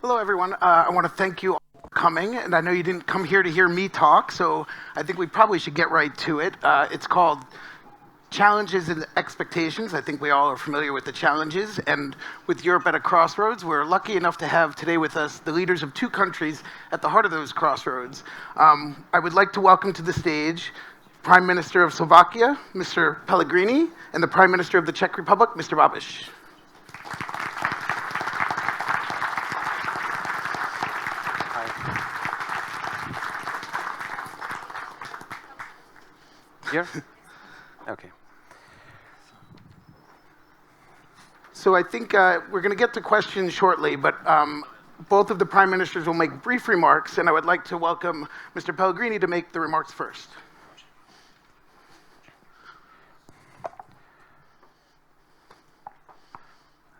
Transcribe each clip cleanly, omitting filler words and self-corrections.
Hello, everyone. I want to thank you all for coming, and I know you didn't come here to hear me talk, so I think we probably should get right to it. It's called Challenges and Expectations. I think we all are familiar with the challenges, and with Europe at a crossroads, we're lucky enough to have today with us the leaders of two countries at the heart of those crossroads. I would like to welcome to the stage Prime Minister of Slovakia, Mr. Pellegrini, and the Prime Minister of the Czech Republic, Mr. Babiš. Here? Okay. So I think we're going to get to questions shortly, but both of the prime ministers will make brief remarks, and I would like to welcome Mr. Pellegrini to make the remarks first.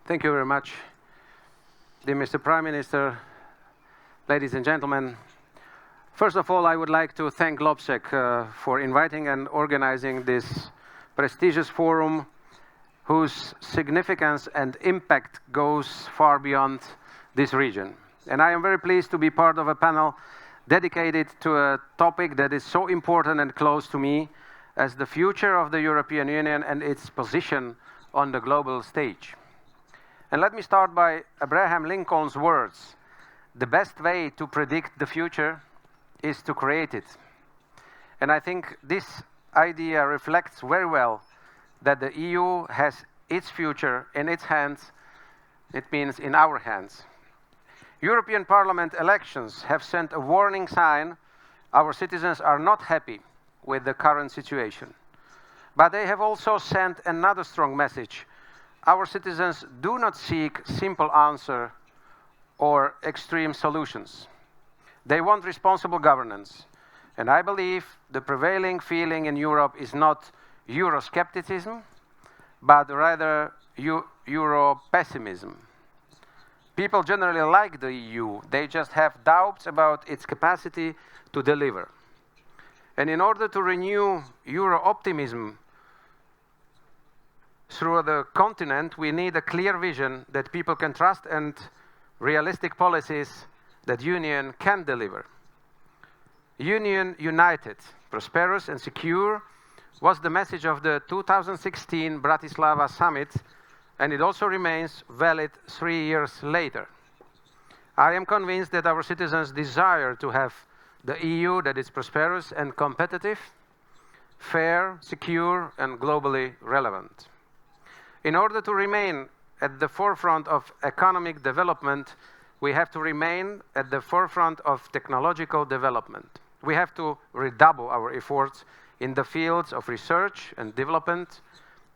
Thank you very much, dear Mr. Prime Minister, ladies and gentlemen. First of all, I would like to thank Globsec for inviting and organizing this prestigious forum whose significance and impact goes far beyond this region. And I am very pleased to be part of a panel dedicated to a topic that is so important and close to me as the future of the European Union and its position on the global stage. And let me start by Abraham Lincoln's words: "The best way to predict the future is to create it." And I think this idea reflects very well that the EU has its future in its hands. It means in our hands. European Parliament elections have sent a warning sign. Our citizens are not happy with the current situation. But they have also sent another strong message. Our citizens do not seek simple answers or extreme solutions. They want responsible governance. And I believe the prevailing feeling in Europe is not Euroscepticism, but rather Euro-pessimism. People generally like the EU. They just have doubts about its capacity to deliver. And in order to renew Euro-optimism through the continent, we need a clear vision that people can trust and realistic policies that Union can deliver. Union united, prosperous and secure was the message of the 2016 Bratislava summit, and it also remains valid 3 years later. I am convinced that our citizens desire to have the EU that is prosperous and competitive, fair, secure, and globally relevant. In order to remain at the forefront of economic development, we have to remain at the forefront of technological development. We have to redouble our efforts in the fields of research and development,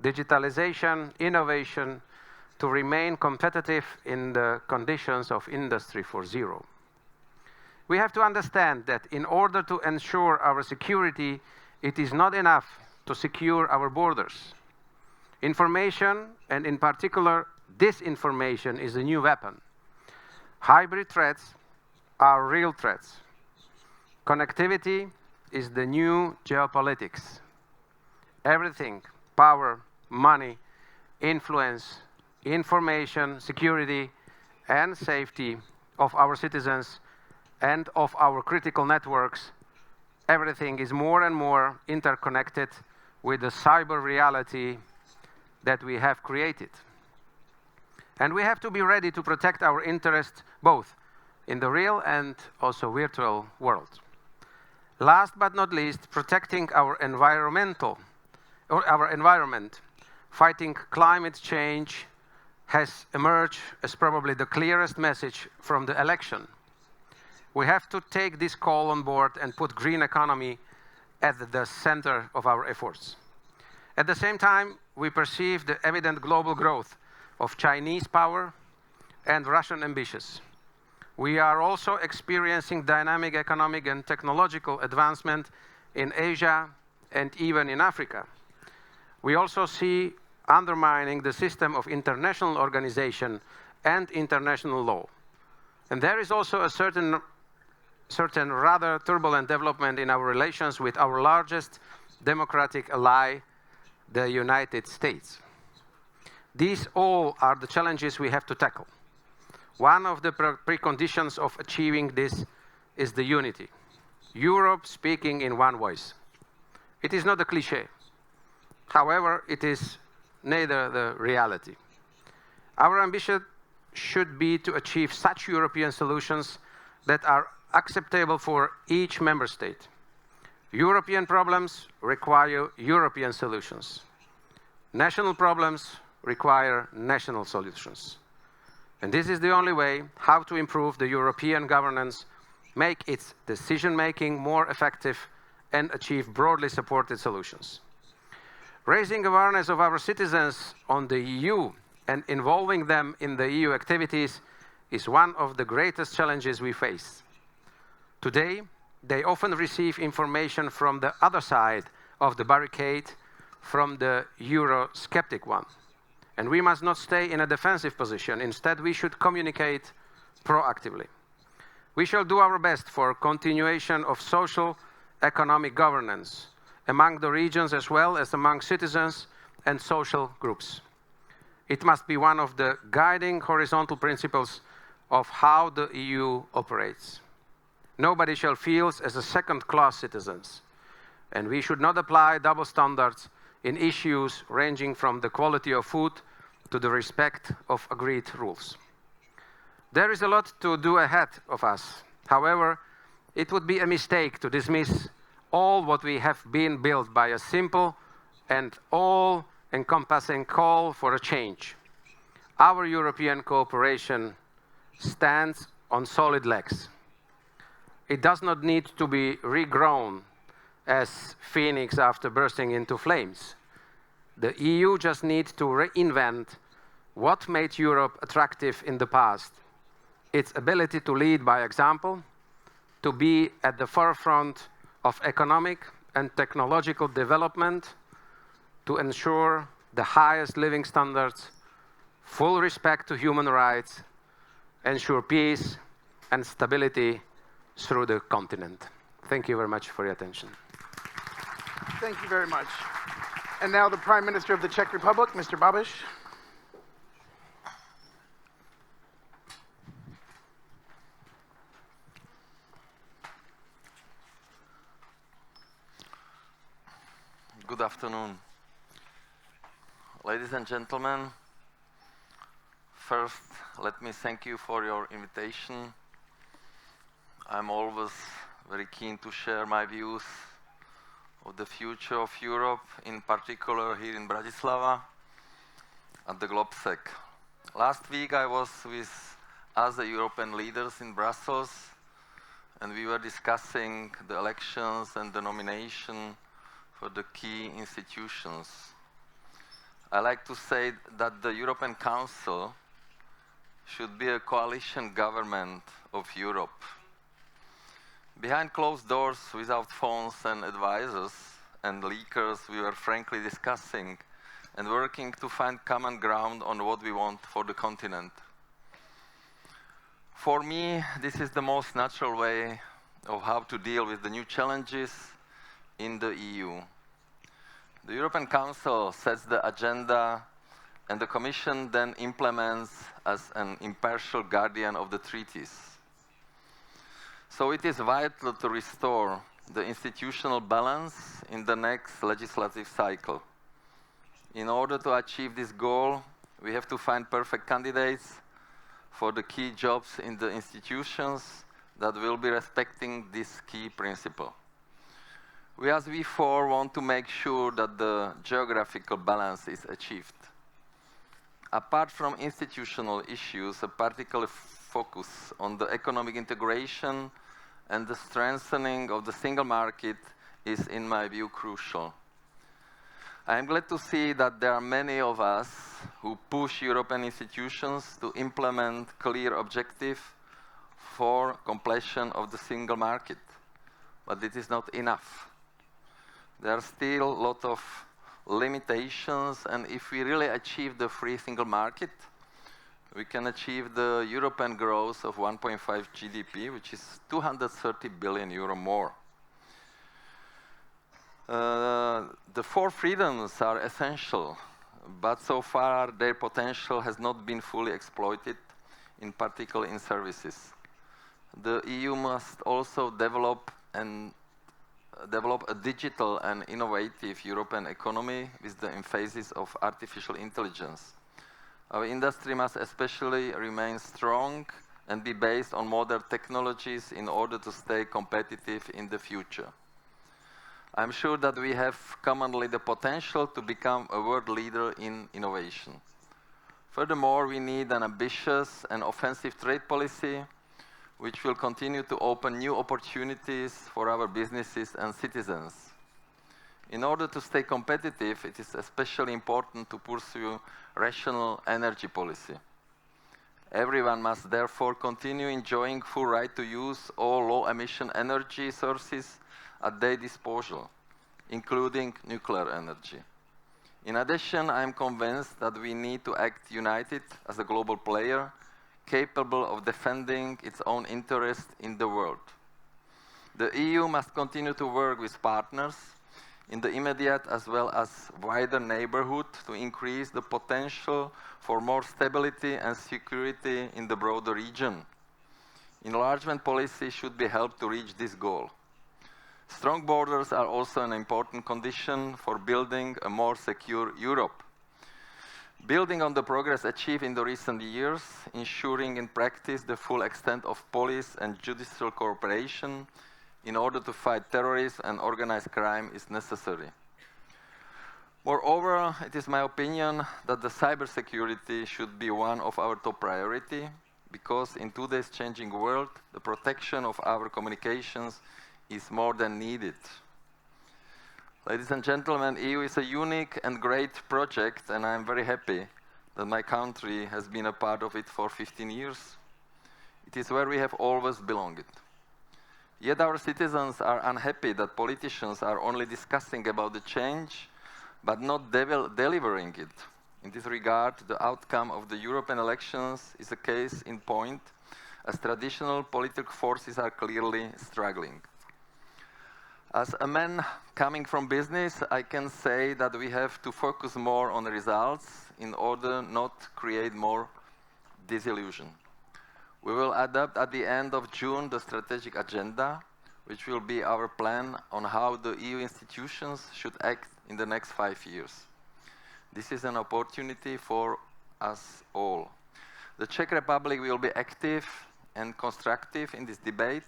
digitalization, innovation, to remain competitive in the conditions of Industry 4.0. We have to understand that in order to ensure our security, it is not enough to secure our borders. Information, and in particular disinformation, is a new weapon. Hybrid threats are real threats. Connectivity is the new geopolitics. Everything, power, money, influence, information, security, and safety of our citizens and of our critical networks, everything is more and more interconnected with the cyber reality that we have created. And we have to be ready to protect our interests both in the real and also virtual world. Last but not least, protecting our environment, fighting climate change has emerged as probably the clearest message from the election. We have to take this call on board and put green economy at the center of our efforts. At the same time, we perceive the evident global growth of Chinese power and Russian ambitions. We are also experiencing dynamic economic and technological advancement in Asia and even in Africa. We also see undermining the system of international organization and international law. And there is also a certain rather turbulent development in our relations with our largest democratic ally, the United States. These all are the challenges we have to tackle. One of the preconditions of achieving this is the unity. Europe speaking in one voice. It is not a cliché. However, it is neither the reality. Our ambition should be to achieve such European solutions that are acceptable for each member state. European problems require European solutions. National problems require national solutions. And this is the only way how to improve the European governance, make its decision-making more effective, and achieve broadly supported solutions. Raising awareness of our citizens on the EU and involving them in the EU activities is one of the greatest challenges we face. Today, they often receive information from the other side of the barricade, from the Eurosceptic one. And we must not stay in a defensive position. Instead, we should communicate proactively. We shall do our best for continuation of social, economic governance among the regions as well as among citizens and social groups. It must be one of the guiding horizontal principles of how the EU operates. Nobody shall feel as a second-class citizens, and we should not apply double standards in issues ranging from the quality of food to the respect of agreed rules. There is a lot to do ahead of us. However, it would be a mistake to dismiss all what we have been built by a simple and all-encompassing call for a change. Our European cooperation stands on solid legs. It does not need to be regrown as phoenix after bursting into flames. The EU just needs to reinvent what made Europe attractive in the past. Its ability to lead by example, to be at the forefront of economic and technological development, to ensure the highest living standards, full respect to human rights, ensure peace and stability through the continent. Thank you very much for your attention. Thank you very much. And now the Prime Minister of the Czech Republic, Mr. Babiš. Good afternoon. Ladies and gentlemen, first, let me thank you for your invitation. I'm always very keen to share my views of the future of Europe, in particular here in Bratislava at the GlobSec. Last week I was with other European leaders in Brussels, and we were discussing the elections and the nomination for the key institutions. I like to say that the European Council should be a coalition government of Europe. Behind closed doors, without phones and advisors and leakers, we were frankly discussing and working to find common ground on what we want for the continent. For me, this is the most natural way of how to deal with the new challenges in the EU. The European Council sets the agenda, and the Commission then implements as an impartial guardian of the treaties. So it is vital to restore the institutional balance in the next legislative cycle. In order to achieve this goal, we have to find perfect candidates for the key jobs in the institutions that will be respecting this key principle. We, as before, want to make sure that the geographical balance is achieved. Apart from institutional issues, a particular focus on the economic integration and the strengthening of the single market is, in my view, crucial. I am glad to see that there are many of us who push European institutions to implement clear objectives for completion of the single market. But it is not enough. There are still a lot of limitations, and if we really achieve the free single market, we can achieve the European growth of 1.5 GDP, which is 230 billion euro more. The four freedoms are essential, but so far their potential has not been fully exploited, in particular in services. The EU must also develop a digital and innovative European economy with the emphasis of artificial intelligence. Our industry must especially remain strong and be based on modern technologies in order to stay competitive in the future. I'm sure that we have commonly the potential to become a world leader in innovation. Furthermore, we need an ambitious and offensive trade policy which will continue to open new opportunities for our businesses and citizens. In order to stay competitive, it is especially important to pursue rational energy policy. Everyone must therefore continue enjoying full right to use all low-emission energy sources at their disposal, including nuclear energy. In addition, I am convinced that we need to act united as a global player, capable of defending its own interests in the world. The EU must continue to work with partners in the immediate as well as wider neighborhood to increase the potential for more stability and security in the broader region. Enlargement policy should be helped to reach this goal. Strong borders are also an important condition for building a more secure Europe. Building on the progress achieved in the recent years, ensuring in practice the full extent of police and judicial cooperation in order to fight terrorism and organized crime is necessary. Moreover, it is my opinion that the cybersecurity should be one of our top priority, because in today's changing world, the protection of our communications is more than needed. Ladies and gentlemen, EU is a unique and great project, and I am very happy that my country has been a part of it for 15 years. It is where we have always belonged. Yet our citizens are unhappy that politicians are only discussing about the change, but not delivering it. In this regard, the outcome of the European elections is a case in point, as traditional political forces are clearly struggling. As a man coming from business, I can say that we have to focus more on the results in order not to create more disillusion. We will adopt at the end of June the strategic agenda, which will be our plan on how the EU institutions should act in the next 5 years. This is an opportunity for us all. The Czech Republic will be active and constructive in this debate,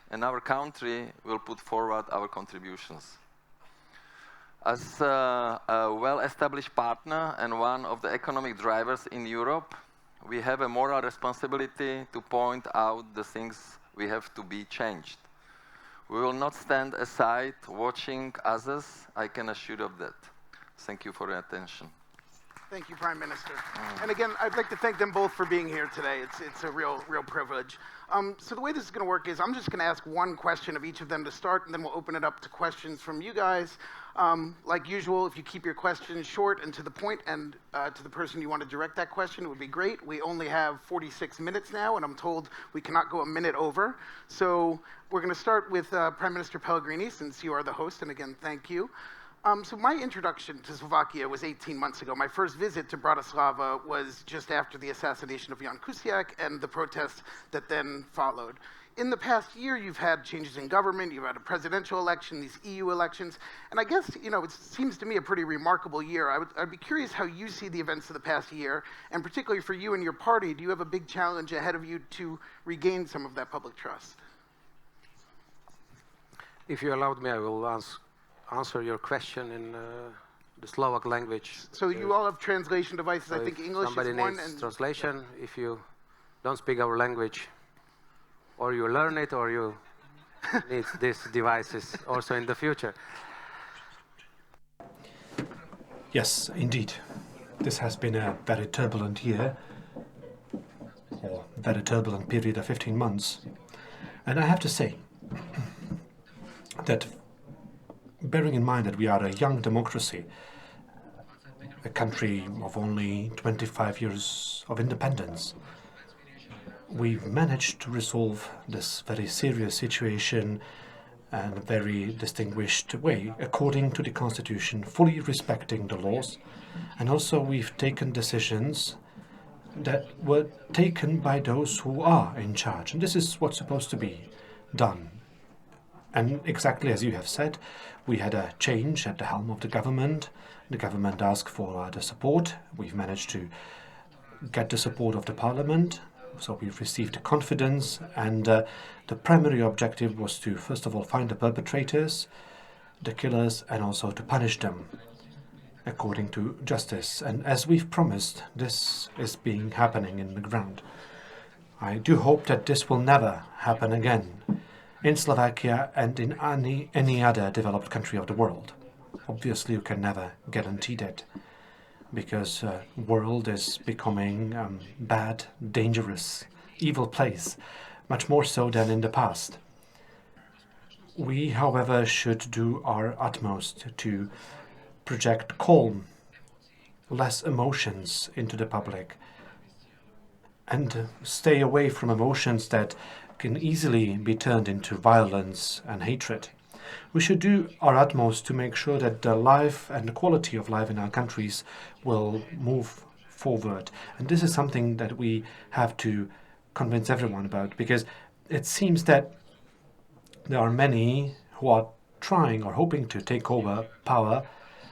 and our country will put forward our contributions. As a well-established partner and one of the economic drivers in Europe, we have a moral responsibility to point out the things we have to be changed. We will not stand aside watching others, I can assure you of that. Thank you for your attention. Thank you, Prime Minister. And again, I'd like to thank them both for being here today. It's a real privilege. So the way this is going to work is I'm just going to ask one question of each of them to start, and then we'll open it up to questions from you guys. Like usual, if you keep your questions short and to the point, and to the person you want to direct that question, it would be great. We only have 46 minutes now, and I'm told we cannot go a minute over. So we're going to start with Prime Minister Pellegrini, since you are the host, and again, thank you. So my introduction to Slovakia was 18 months ago. My first visit to Bratislava was just after the assassination of Jan Kuciak and the protests that then followed. In the past year, you've had changes in government, you've had a presidential election, these EU elections, and I guess, it seems to me a pretty remarkable year. I'd be curious how you see the events of the past year, and particularly for you and your party, do you have a big challenge ahead of you to regain some of that public trust? If you allowed me, I will answer your question in the Slovak language. So you all have translation devices. So I think English is somebody one. needs translation. Yeah. If you don't speak our language, or you learn it, or you need these devices also in the future. Yes, indeed. This has been a very turbulent year, or very turbulent period of 15 months. And I have to say that, bearing in mind that we are a young democracy, a country of only 25 years of independence, we've managed to resolve this very serious situation in a very distinguished way, according to the constitution, fully respecting the laws. And also we've taken decisions that were taken by those who are in charge. And this is what's supposed to be done. And exactly as you have said, we had a change at the helm of the government. The government asked for the support. We've managed to get the support of the parliament. So we've received the confidence, and the primary objective was to, first of all, find the perpetrators, the killers, and also to punish them according to justice. And as we've promised, this is happening in the ground. I do hope that this will never happen again in Slovakia and in any other developed country of the world. Obviously, you can never guarantee that, because the world is becoming bad, dangerous, evil place, much more so than in the past. We, however, should do our utmost to project calm, less emotions into the public, and stay away from emotions that can easily be turned into violence and hatred. We should do our utmost to make sure that the life and the quality of life in our countries will move forward. And this is something that we have to convince everyone about, because it seems that there are many who are trying or hoping to take over power,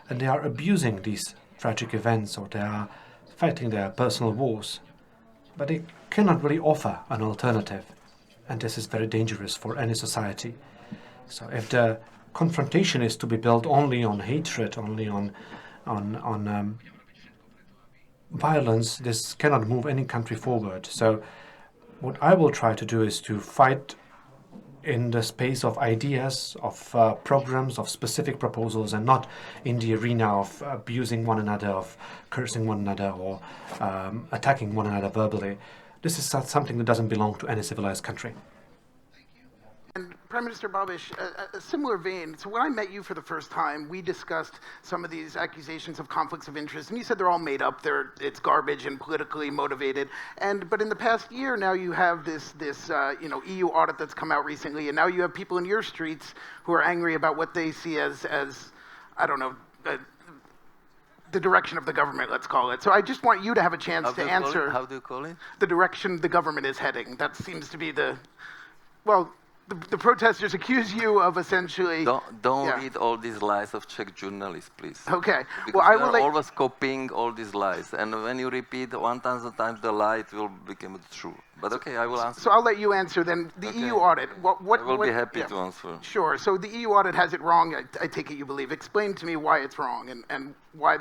and they are abusing these tragic events, or they are fighting their personal wars. But they cannot really offer an alternative. And this is very dangerous for any society. So if the confrontation is to be built only on hatred, only on violence, this cannot move any country forward. So what I will try to do is to fight in the space of ideas, of programs, of specific proposals, and not in the arena of abusing one another, of cursing one another, or attacking one another verbally. This is something that doesn't belong to any civilized country. And Prime Minister Babiš, a similar vein. So when I met you for the first time, we discussed some of these accusations of conflicts of interest, and you said they're all made up. It's garbage and politically motivated. But in the past year, now you have this EU audit that's come out recently, and now you have people in your streets who are angry about what they see as I don't know. The direction of the government, let's call it. So I just want you to have a chance to answer. How do you call it? The direction the government is heading. That seems to be the protesters accuse you of essentially. Don't read all these lies of Czech journalists, please. Okay. Because well, I will they're always copying all these lies, and when you repeat 1,000 times the lie, it will become true. But okay, I will answer. So I'll let you answer then. The EU audit. I will be happy to answer. Sure. So the EU audit has it wrong. I take it you believe. Explain to me why it's wrong, and why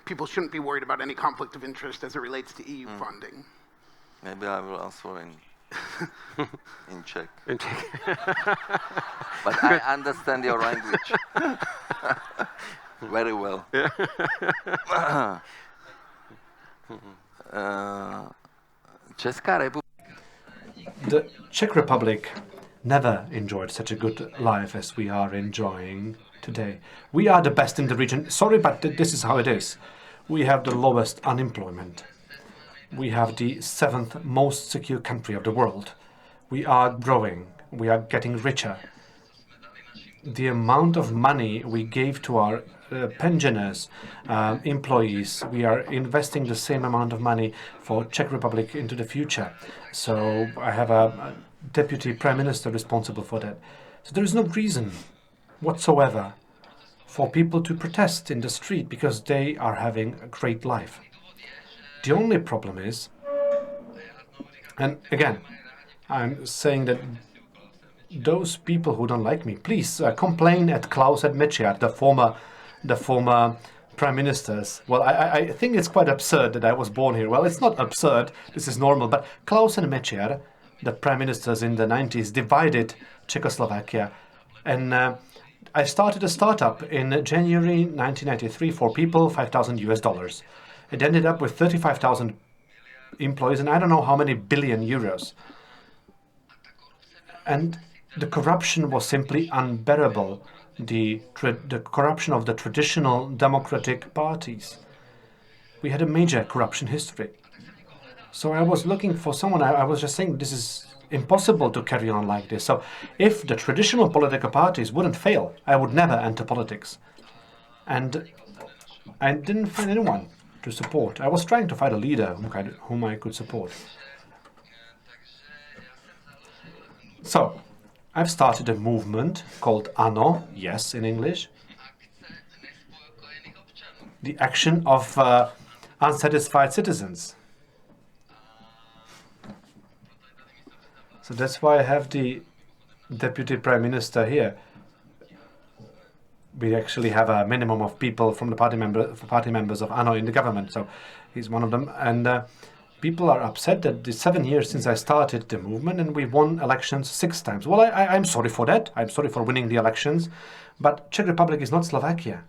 people shouldn't be worried about any conflict of interest as it relates to EU funding. Maybe I will answer in Czech. In Czech. But I understand your language very well. Česká republika. The Czech Republic never enjoyed such a good life as we are enjoying today. We are the best in the region. Sorry, but this is how it is. We have the lowest unemployment. We have the 7th most secure country of the world. We are growing. We are getting richer. The amount of money we gave to our pensioners, employees, we are investing the same amount of money for Czech Republic into the future. So I have a deputy prime minister responsible for that. So there is no reason whatsoever for people to protest in the street, because they are having a great life. The only problem is, and again, I'm saying that those people who don't like me, please complain at Klaus and Mečiar, the former prime ministers. Well, I think it's quite absurd that I was born here. Well, it's not absurd. This is normal. But Klaus and Mečiar, the prime ministers in the 90s, divided Czechoslovakia. And I started a startup in January 1993 for people, $5,000. It ended up with 35,000 employees, and I don't know how many billion euros. And the corruption was simply unbearable. The corruption of the traditional democratic parties. We had a major corruption history. So I was looking for someone. I was just saying, this is impossible to carry on like this. So if the traditional political parties wouldn't fail, I would never enter politics. And I didn't find anyone to support. I was trying to find a leader whom I could support. So I've started a movement called ANO, yes in English, the action of unsatisfied citizens. So that's why I have the Deputy Prime Minister here. We actually have a minimum of people from the party members of ANO in the government, so he's one of them. And people are upset that the 7 years since I started the movement and we won elections 6 times. Well, I'm sorry for that. I'm sorry for winning the elections, but Czech Republic is not Slovakia.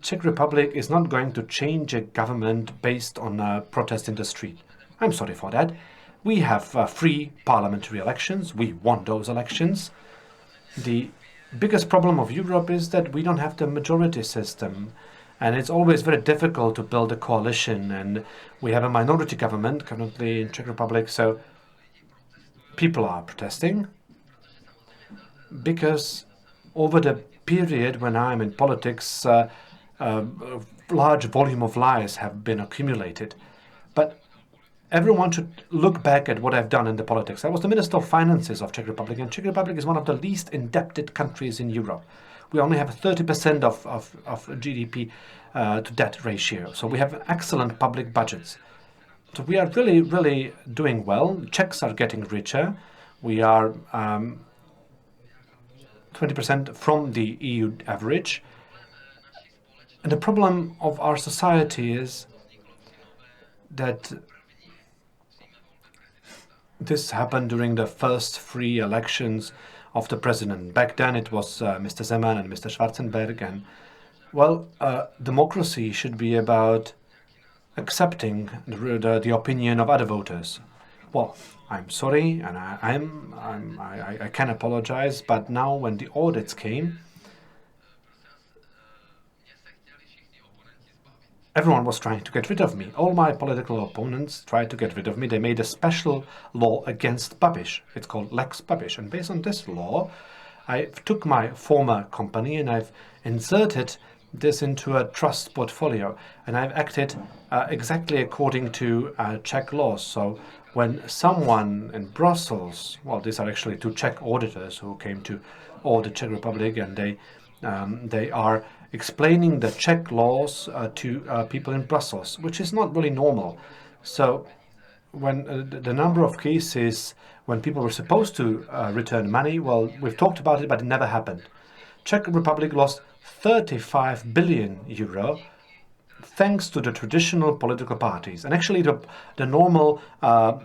Czech Republic is not going to change a government based on a protest in the street. I'm sorry for that. We have free parliamentary elections. We won those elections. The biggest problem of Europe is that we don't have the majority system. And it's always very difficult to build a coalition. And we have a minority government currently in Czech Republic. So people are protesting because over the period when I'm in politics, a large volume of lies have been accumulated. But everyone should look back at what I've done in the politics. I was the Minister of Finances of Czech Republic, and Czech Republic is one of the least indebted countries in Europe. We only have 30% of GDP to debt ratio, so we have excellent public budgets. So we are really, really doing well. Czechs are getting richer. We are 20% from the EU average. And the problem of our society is that this happened during the first free elections of the president. Back then it was Mr. Zeman and Mr. Schwarzenberg. And, well, democracy should be about accepting the opinion of other voters. Well, I'm sorry, and I can apologize, but now when the audits came, everyone was trying to get rid of me. All my political opponents tried to get rid of me. They made a special law against Babiš. It's called Lex Babiš. And based on this law, I took my former company and I've inserted this into a trust portfolio. And I've acted exactly according to Czech laws. So when someone in Brussels, well, these are actually 2 Czech auditors who came to audit Czech Republic, and they are explaining the Czech laws to people in Brussels, which is not really normal. So when the number of cases when people were supposed to return money, well, we've talked about it, but it never happened. Czech Republic lost 35 billion euro thanks to the traditional political parties. And actually the normal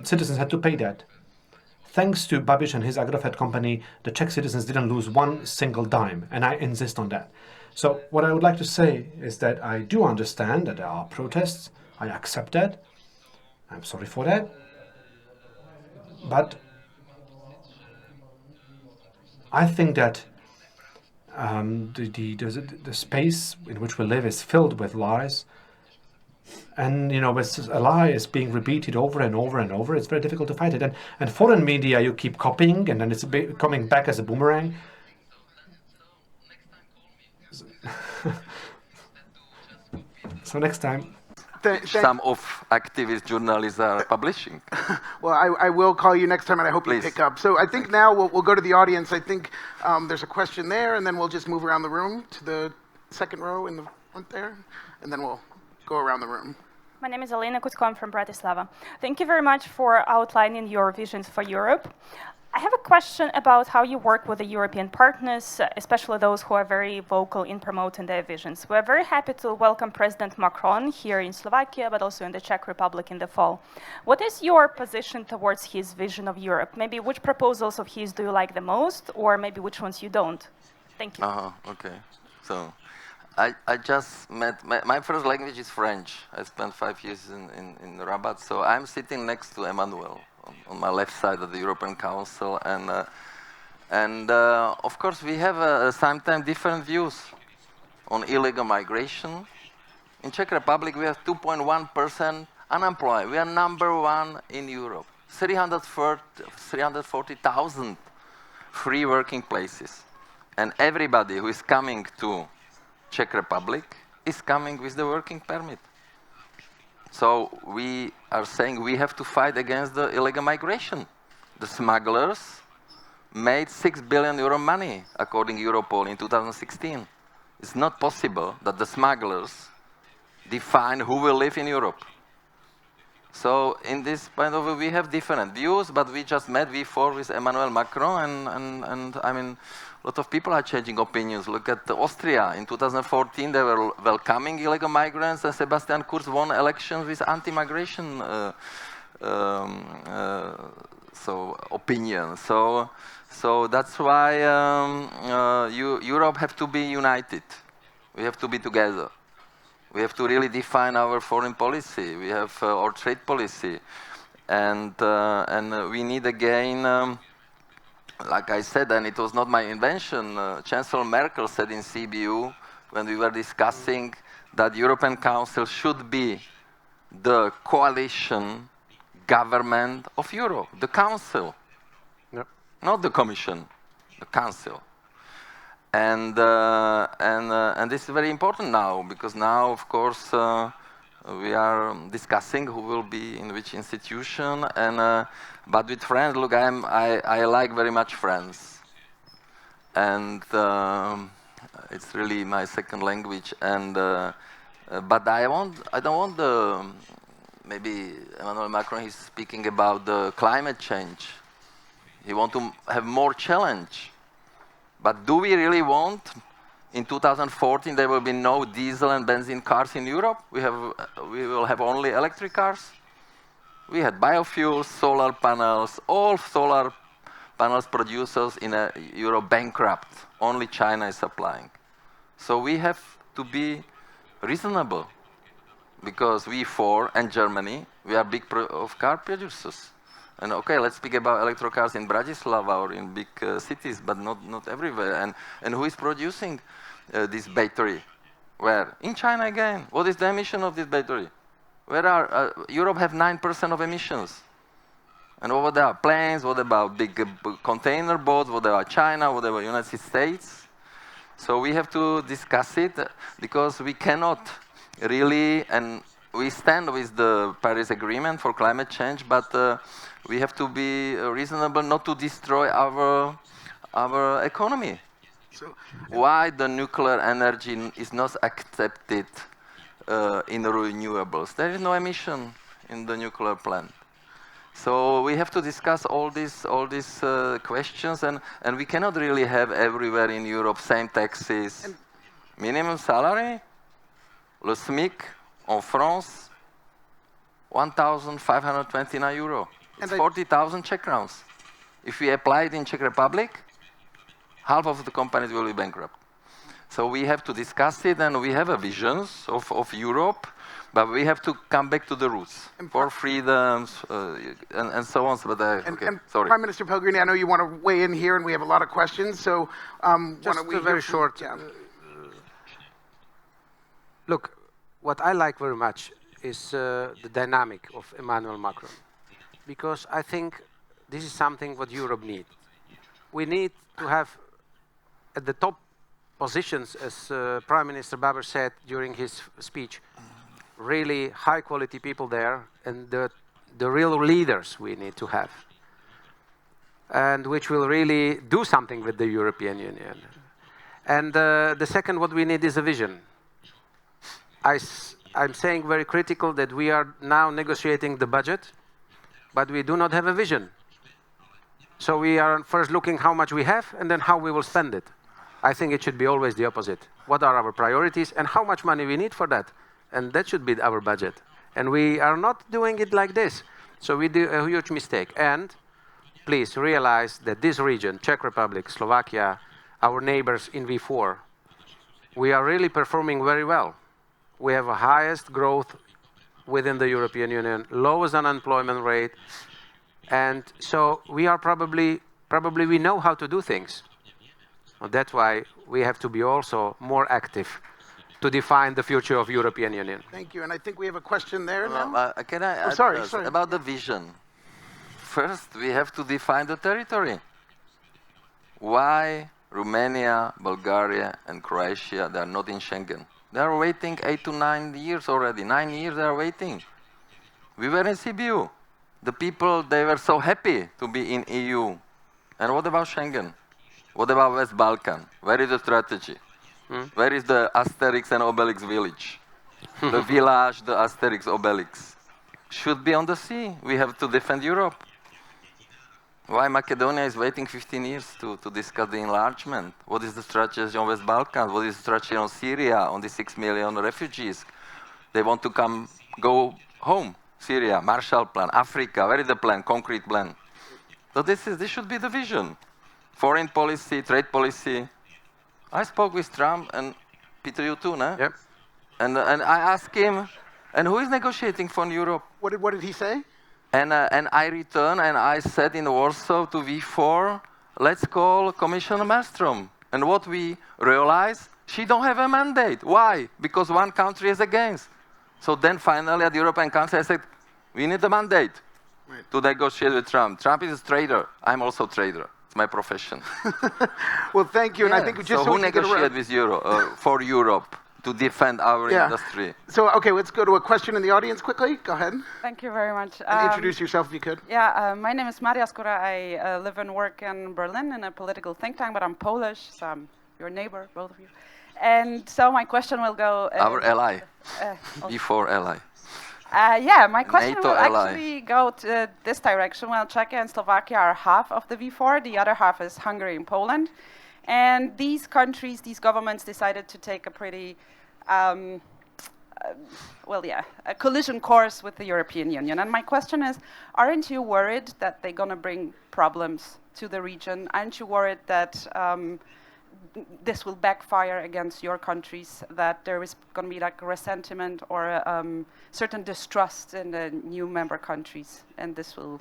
citizens had to pay that. Thanks to Babiš and his Agrofert company, the Czech citizens didn't lose 1 single dime, and I insist on that. So what I would like to say is that I do understand that there are protests. I accept that. I'm sorry for that. But I think that the space in which we live is filled with lies. And, you know, when a lie is being repeated over and over and over, it's very difficult to fight it. And foreign media, you keep copying, and then it's coming back as a boomerang. So next time. Some of activist journalists are publishing. Well, I will call you next time, and I hope you pick up. So I think now we'll go to the audience. I think there's a question there, and then we'll just move around the room to the second row in the front there, and then we'll go around the room. My name is Alina Kutko. I'm from Bratislava. Thank you very much for outlining your visions for Europe. I have a question about how you work with the European partners, especially those who are very vocal in promoting their visions. We're very happy to welcome President Macron here in Slovakia, but also in the Czech Republic in the fall. What is your position towards his vision of Europe? Maybe which proposals of his do you like the most, or maybe which ones you don't? Thank you. Okay. So I just met, my first language is French. I spent 5 years in Rabat, so I'm sitting next to Emmanuel on my left side of the European Council, and of course we have sometimes different views on illegal migration. In Czech Republic we have 2.1% unemployed. We are number 1 in Europe. 340,000 free working places. And everybody who is coming to Czech Republic is coming with the working permit. So we are saying we have to fight against the illegal migration. The smugglers made €6 billion money, according to Europol, in 2016. It's not possible that the smugglers define who will live in Europe. So in this point of view, we have different views, but we just met, we four, with Emmanuel Macron, and I mean, a lot of people are changing opinions. Look at Austria. In 2014, they were welcoming illegal migrants, and Sebastian Kurz won elections with anti-migration opinion. So that's why Europe have to be united. We have to be together. We have to really define our foreign policy. We have our trade policy, and we need again. Like I said, and it was not my invention, Chancellor Merkel said in CBU when we were discussing that European Council should be the coalition government of Europe, the Council, Yep. not the Commission, the Council. And this is very important now, because now, of course, we are discussing who will be in which institution, and but with friends, look, I like very much France, and it's really my second language. And but I don't want the, maybe Emmanuel Macron is speaking about the climate change. He wants to have more challenge, but do we really want? In 2014, there will be no diesel and benzene cars in Europe. We will have only electric cars. We had biofuels, solar panels, all solar panels producers in Europe bankrupt. Only China is supplying. So we have to be reasonable, because we four and Germany, we are big of car producers. And okay, let's speak about electric cars in Bratislava or in big cities, but not everywhere. And who is producing this battery? Where? In China again. What is the emission of this battery? Where are Europe have 9% of emissions? And what about planes? What about big container boats? What about China? What about United States? So we have to discuss it, because we cannot really, and we stand with the Paris Agreement for climate change, but we have to be reasonable not to destroy our economy. So, Why the nuclear energy is not accepted in renewables? There is no emission in the nuclear plant. So we have to discuss all these questions, and we cannot really have everywhere in Europe same taxes. Minimum salary, le SMIC en France, €1,529. It's 40,000 Czech crowns. If we apply it in Czech Republic, half of the companies will be bankrupt. So we have to discuss it, and we have a visions of Europe, but we have to come back to the roots for freedoms and so on. But sorry. Prime Minister Pellegrini, I know you want to weigh in here, and we have a lot of questions. So why Just don't we a very hear from- short. Yeah. Look, what I like very much is the dynamic of Emmanuel Macron, because I think this is something what Europe needs. We need to have at the top positions, as Prime Minister Baber said during his speech, really high quality people there, and the real leaders we need to have, and which will really do something with the European Union. And the second, what we need is a vision. I'm saying very critical that we are now negotiating the budget, but we do not have a vision. So we are first looking how much we have, and then how we will spend it. I think it should be always the opposite. What are our priorities, and how much money we need for that? And that should be our budget. And we are not doing it like this. So we do a huge mistake. And please realize that this region, Czech Republic, Slovakia, our neighbors in V4, we are really performing very well. We have a highest growth within the European Union, lowest unemployment rate, and so we are probably we know how to do things. And that's why we have to be also more active to define the future of European Union. Thank you. And I think we have a question there now. Can I add sorry. about the vision? first we have to define the territory. Why Romania, Bulgaria, and Croatia, they are not in Schengen? They are waiting 8 to 9 years already. 9 years they are waiting. We were in Sibiu. The people, they were so happy to be in EU. And what about Schengen? What about West Balkan? Where is the strategy? Where is the Asterix and Obelix village? The village, the Asterix, Obelix. Should be on the sea. We have to defend Europe. Why Macedonia is waiting 15 years to discuss the enlargement? What is the strategy on West Balkans? What is the strategy on Syria, on the 6 million refugees? They want to go home. Syria, Marshall Plan, Africa, where is the plan, concrete plan? So this should be the vision. Foreign policy, trade policy. I spoke with Trump, and Peter, you too, no? Yep. And I asked him, and who is negotiating for Europe? What did he say? And I returned and I said in Warsaw to V4, let's call Commissioner Malmström. And what we realized, she don't have a mandate. Why? Because one country is against. So then finally at the European Council I said, we need a mandate to negotiate with Trump. Trump is a traitor. I'm also a traitor. It's my profession. Well, thank you. And I think just so who we can get around- negotiate with for Europe to defend our industry? So, okay, let's go to a question in the audience quickly. Go ahead. Thank you very much. And introduce yourself if you could. Yeah, my name is Maria Skóra. I live and work in Berlin in a political think tank, but I'm Polish, so I'm your neighbor, both of you. And so my question will go... Our ally. Before ally. Yeah, my question NATO will ally. actually go to this direction. Well, Czechia and Slovakia are half of the V4. The other half is Hungary and Poland. And these countries, these governments decided to take a pretty, a collision course with the European Union. And my question is, aren't you worried that they're going to bring problems to the region? Aren't you worried that this will backfire against your countries, that there is going to be like resentment or certain distrust in the new member countries? And this will...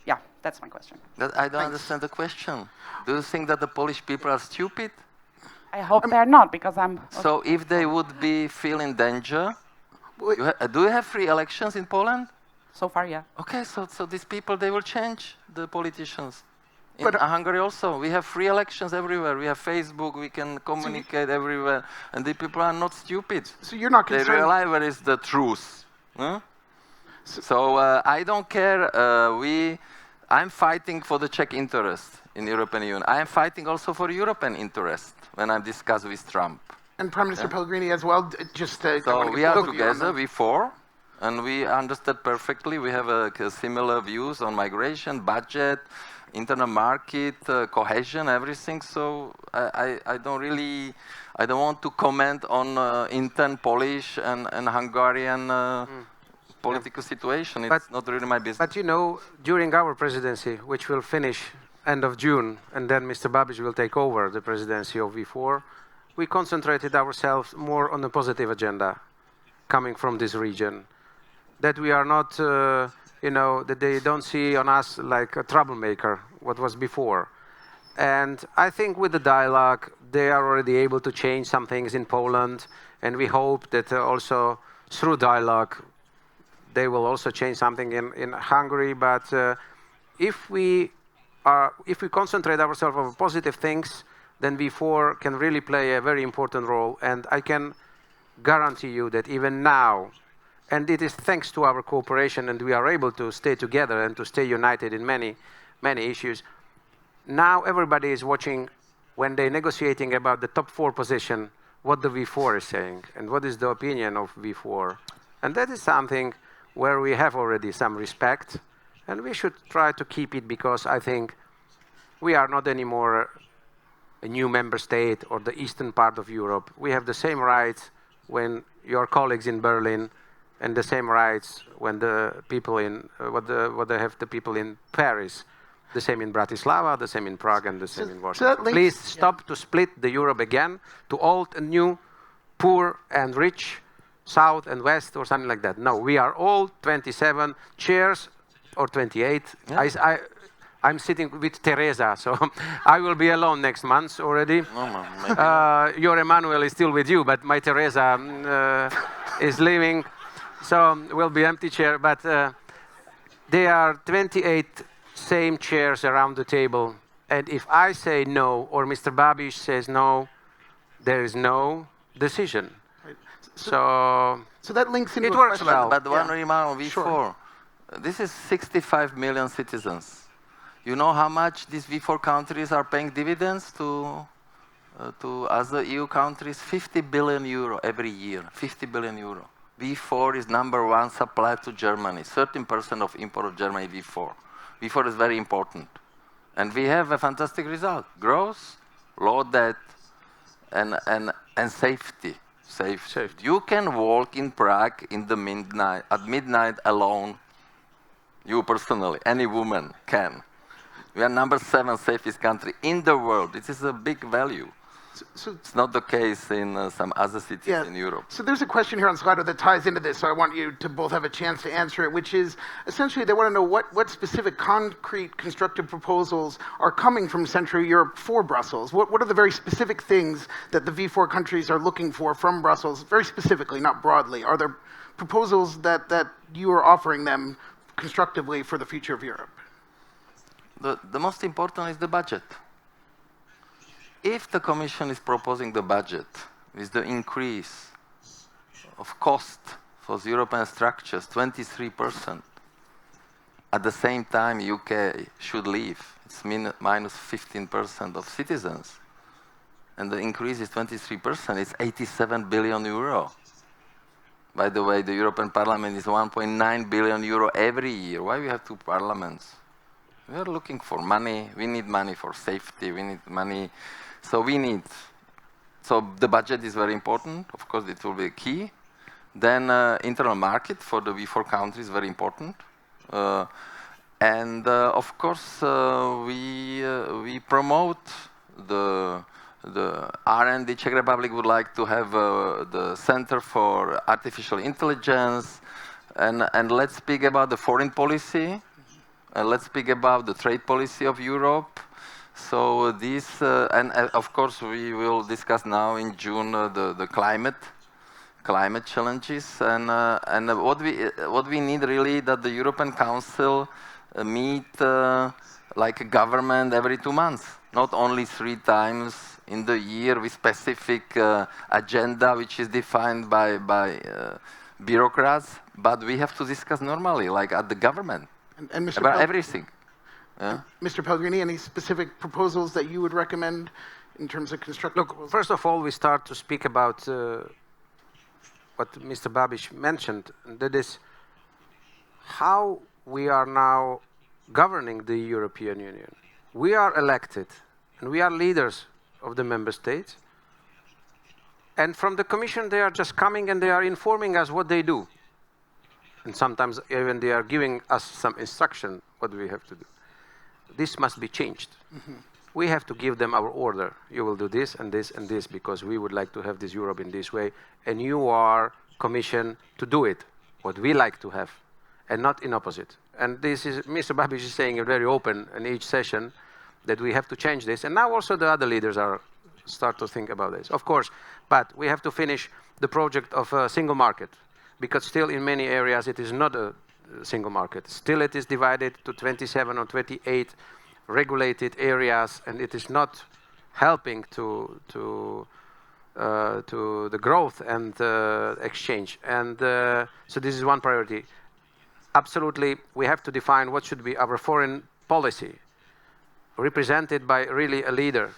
Yeah, that's my question. I don't understand the question. Do you think that the Polish people are stupid? I hope they're not, because I'm... So if they would feel in danger, do you have free elections in Poland? So far, yeah. Okay, so these people, they will change the politicians. In Hungary also, we have free elections everywhere. We have Facebook, we can communicate everywhere. And the people are not stupid. So you're not concerned... They realize where is the truth. Huh? So I don't care. I'm fighting for the Czech interest in the European Union. I am fighting also for European interest when I discuss with Trump. And Prime Minister Pellegrini as well, just to... So we are together before, and we understand perfectly. We have similar views on migration, budget, internal market, cohesion, everything. So I don't want to comment on intern Polish and Hungarian political situation. It's not really my business. But you know, during our presidency, which will finish end of June, and then Mr. Babiš will take over the presidency of V4, we concentrated ourselves more on a positive agenda coming from this region. That we are not, that they don't see on us like a troublemaker, what was before. And I think with the dialogue, they are already able to change some things in Poland, and we hope that also through dialogue, they will also change something in Hungary. But if we concentrate ourselves on positive things, then V4 can really play a very important role. And I can guarantee you that even now, and it is thanks to our cooperation, and we are able to stay together and to stay united in many, many issues. Now everybody is watching when they're negotiating about the top 4 position, what the V4 is saying, and what is the opinion of V4. And that is something where we have already some respect, and we should try to keep it, because I think we are not anymore a new member state or the eastern part of Europe. We have the same rights when your colleagues in Berlin, and the same rights when the people in what they have the people in Paris, the same in Bratislava, the same in Prague, and the same in Warsaw. Please stop to split the Europe again to old and new, poor and rich, South and West, or something like that. No, we are all 27 chairs, or 28. Yeah. I'm sitting with Teresa, so I will be alone next month already. Your Emmanuel is still with you, but my Teresa is leaving, so will be empty chair. But they are 28 same chairs around the table. And if I say no, or Mr. Babiš says no, there is no decision. Right. So So that links into It a works question. well. But one Yeah. remark on V4. Sure. This is 65 million citizens. You know how much these V4 countries are paying dividends to other EU countries? 50 billion euro every year. 50 billion euro. V4 is #1 supplier to Germany. 13% of import of Germany V4. V4 is very important. And we have a fantastic result. Growth, low debt, and safety. Safety. You can walk in Prague at midnight alone. You personally, any woman can. We are #7 safest country in the world. This is a big value. So It's not the case in some other cities in Europe. So there's a question here on Slido that ties into this, so I want you to both have a chance to answer it, which is essentially they want to know what specific concrete constructive proposals are coming from Central Europe for Brussels. What are the very specific things that the V4 countries are looking for from Brussels, very specifically, not broadly? Are there proposals that you are offering them constructively for the future of Europe? The most important is the budget. If the Commission is proposing the budget with the increase of cost for the European structures, 23%, at the same time UK should leave, it's minus 15% of citizens, and the increase is 23%, it's 87 billion euro. By the way, the European Parliament is 1.9 billion euro every year. Why we have two parliaments? We are looking for money. We need money for safety. We need money. So the budget is very important. Of course, it will be key. Then internal market for the V4 countries is very important. Of course, we promote the R&D. Czech Republic would like to have the Center for Artificial Intelligence. And let's speak about the foreign policy. Let's speak about the trade policy of Europe. So this, of course, we will discuss now in June the climate challenges, and what we need really that the European Council meet like a government every 2 months, not only 3 times in the year with specific agenda which is defined by bureaucrats, but we have to discuss normally, like at the government, And Mr. about everything. Yeah? Mr. Pellegrini, any specific proposals that you would recommend in terms of constructive Look, proposals? first of all, we start to speak about what Mr. Babiš mentioned, that is how we are now governing the European Union. We are elected, and we are leaders of the member states. And from the Commission, they are just coming and they are informing us what they do. And sometimes even they are giving us some instruction what we have to do. This must be changed. We have to give them our order. You will do this and this and this because we would like to have this Europe in this way. And you are commissioned to do it, what we like to have, and not in opposite. And this is, Mr. Babiš is saying it very open in each session that we have to change this. And now also the other leaders are start to think about this. Of course, but we have to finish the project of a single market because still in many areas it is not a single market. Still it is divided to 27 or 28 regulated areas, and it is not helping to the growth and exchange. And so this is one priority. Absolutely, we have to define what should be our foreign policy, represented by really a leader,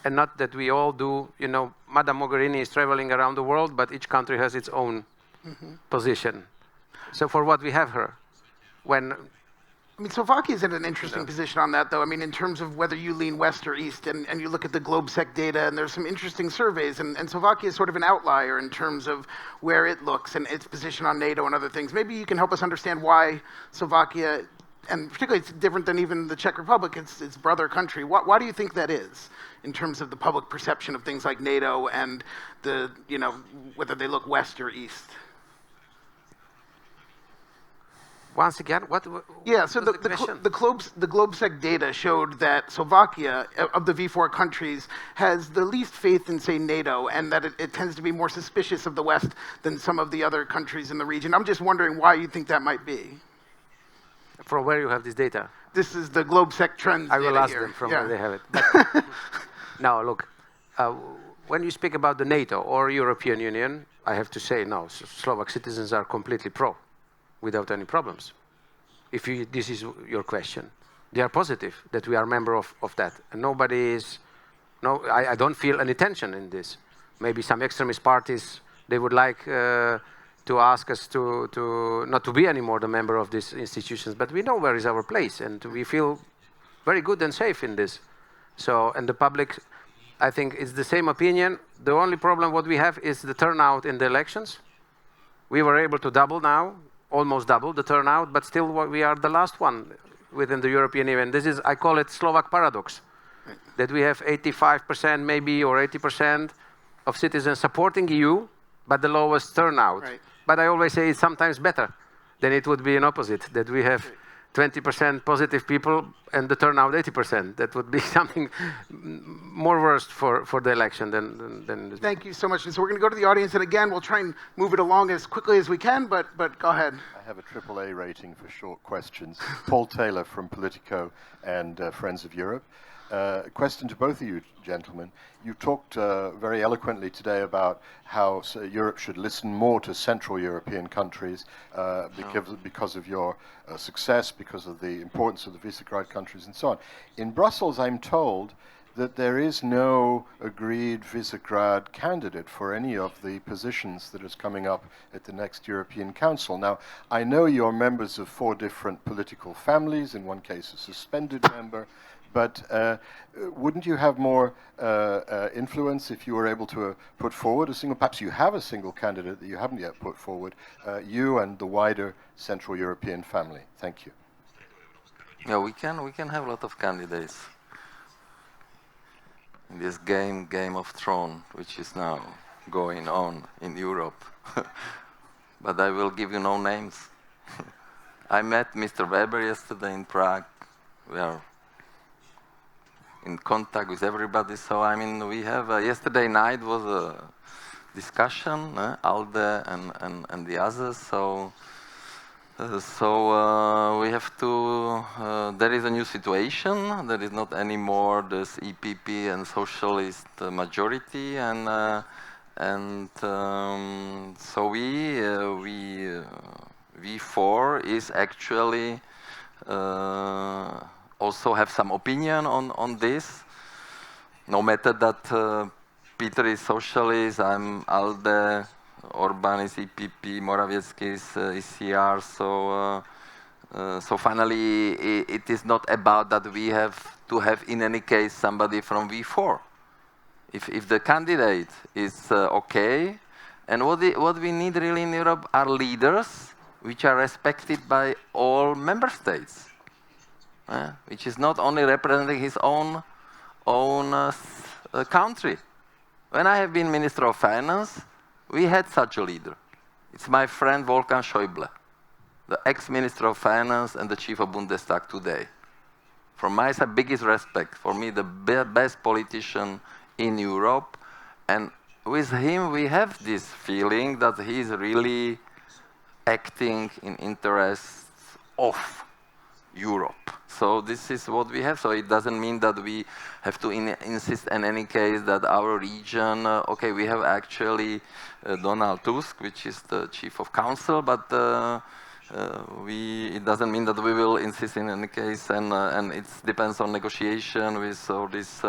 and not that we all do, you know, Madame Mogherini is traveling around the world, but each country has its own position. So for what we have her, when... I mean, Slovakia is in an interesting position on that, though. I mean, in terms of whether you lean west or east, and you look at the GlobeSec data, and there's some interesting surveys, and Slovakia is sort of an outlier in terms of where it looks and its position on NATO and other things. Maybe you can help us understand why Slovakia, and particularly it's different than even the Czech Republic, it's brother country. Why do you think that is, in terms of the public perception of things like NATO and the, you know, whether they look west or east? Once again, what? Yeah, so the GlobeSec data showed that Slovakia, of the V4 countries, has the least faith in, say, NATO, and that it tends to be more suspicious of the West than some of the other countries in the region. I'm just wondering why you think that might be. From where you have this data? This is the GlobeSec trends I will data ask here. them from Yeah. where they have it. But now, look, when you speak about the NATO or European Union, I have to say no, Slovak citizens are completely pro, without any problems. If this is your question, they are positive that we are a member of that, and nobody is. No, I don't feel any tension in this. Maybe some extremist parties they would like to ask us to not to be anymore the member of these institutions, but we know where is our place, and we feel very good and safe in this. So, and the public, I think, is the same opinion. The only problem what we have is the turnout in the elections. We were able to double now, almost double the turnout, but still we are the last one within the European Union. This is, I call it Slovak paradox, that we have 85% maybe or 80% of citizens supporting EU, but the lowest turnout. Right. But I always say it's sometimes better than it would be an opposite, that we have 20% positive people and the turnout 80%. That would be something more worse for the election than Thank you so much. And so we're going to go to the audience, and again, we'll try and move it along as quickly as we can, but go ahead. I have a AAA rating for short questions. Paul Taylor from Politico and Friends of Europe. Question to both of you, gentlemen. You talked very eloquently today about how Europe should listen more to Central European countries because of your success, because of the importance of the Visegrad countries and so on. In Brussels, I'm told that there is no agreed Visegrad candidate for any of the positions that is coming up at the next European Council. Now, I know you're members of 4 different political families, in one case a suspended member, but wouldn't you have more influence if you were able to put forward a single, perhaps you have a single candidate that you haven't yet put forward, you and the wider Central European family? Thank you. Yeah, we can have a lot of candidates in this Game of Thrones, which is now going on in Europe. But I will give you no names. I met Mr. Weber yesterday in Prague. We are in contact with everybody. So I mean, we have yesterday night was a discussion, ALDE and the others. So we have to. There is a new situation. There is not anymore this EPP and socialist majority, and so V4 is actually. Also have some opinion on this. No matter that Peter is socialist, I'm ALDE, Orban is EPP, Morawiecki is ECR. So finally, it is not about that we have to have in any case somebody from V4. If the candidate is okay, and what we need really in Europe are leaders which are respected by all member states. Which is not only representing his own country. When I have been Minister of Finance, we had such a leader. It's my friend Wolfgang Schäuble, the ex-Minister of Finance and the Chief of Bundestag today. From my side, biggest respect. For me, the best politician in Europe. And with him, we have this feeling that he is really acting in interests of Europe. So this is what we have. So it doesn't mean that we have to insist in any case that our region, okay, we have actually Donald Tusk, which is the Chief of Council, but it doesn't mean that we will insist in any case, and it depends on negotiation with all these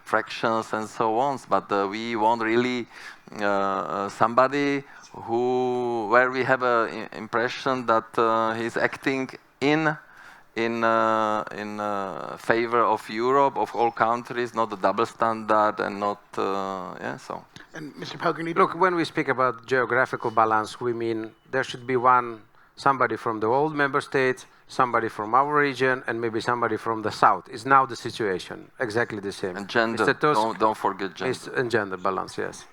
fractions and so on. But we want really somebody where we have an impression that he's acting in favor of Europe, of all countries, not a double standard, and not so. And Mr. Pellegrini. Look, when we speak about geographical balance, we mean there should be somebody from the old member states, somebody from our region, and maybe somebody from the south. Is now the situation exactly the same? And gender. Don't forget gender. And gender balance, yes.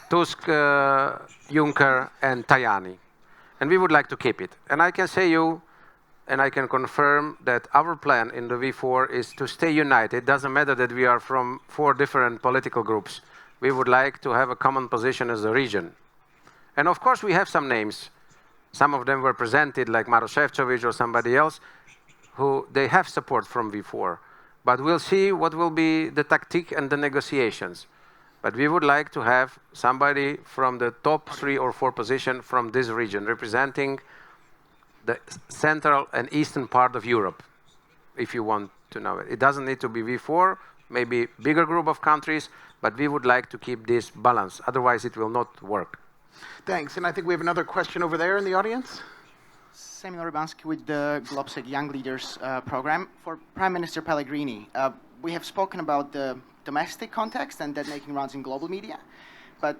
Tusk, Juncker, and Tajani, and we would like to keep it. And I can say you. And I can confirm that our plan in the V4 is to stay united. It doesn't matter that we are from 4 different political groups. We would like to have a common position as a region. And of course, we have some names Some of them were presented, like Maroš Šefčovič or somebody else, who they have support from V4. But we'll see what will be the tactic and the negotiations. But we would like to have somebody from the top 3 or 4 position from this region, representing the central and eastern part of Europe, if you want to know it. It doesn't need to be V4, maybe bigger group of countries, but we would like to keep this balance. Otherwise, it will not work. Thanks. And I think we have another question over there in the audience. Samuel Rybanski with the Globsec Young Leaders program. For Prime Minister Pellegrini, we have spoken about the domestic context and that making rounds in global media, but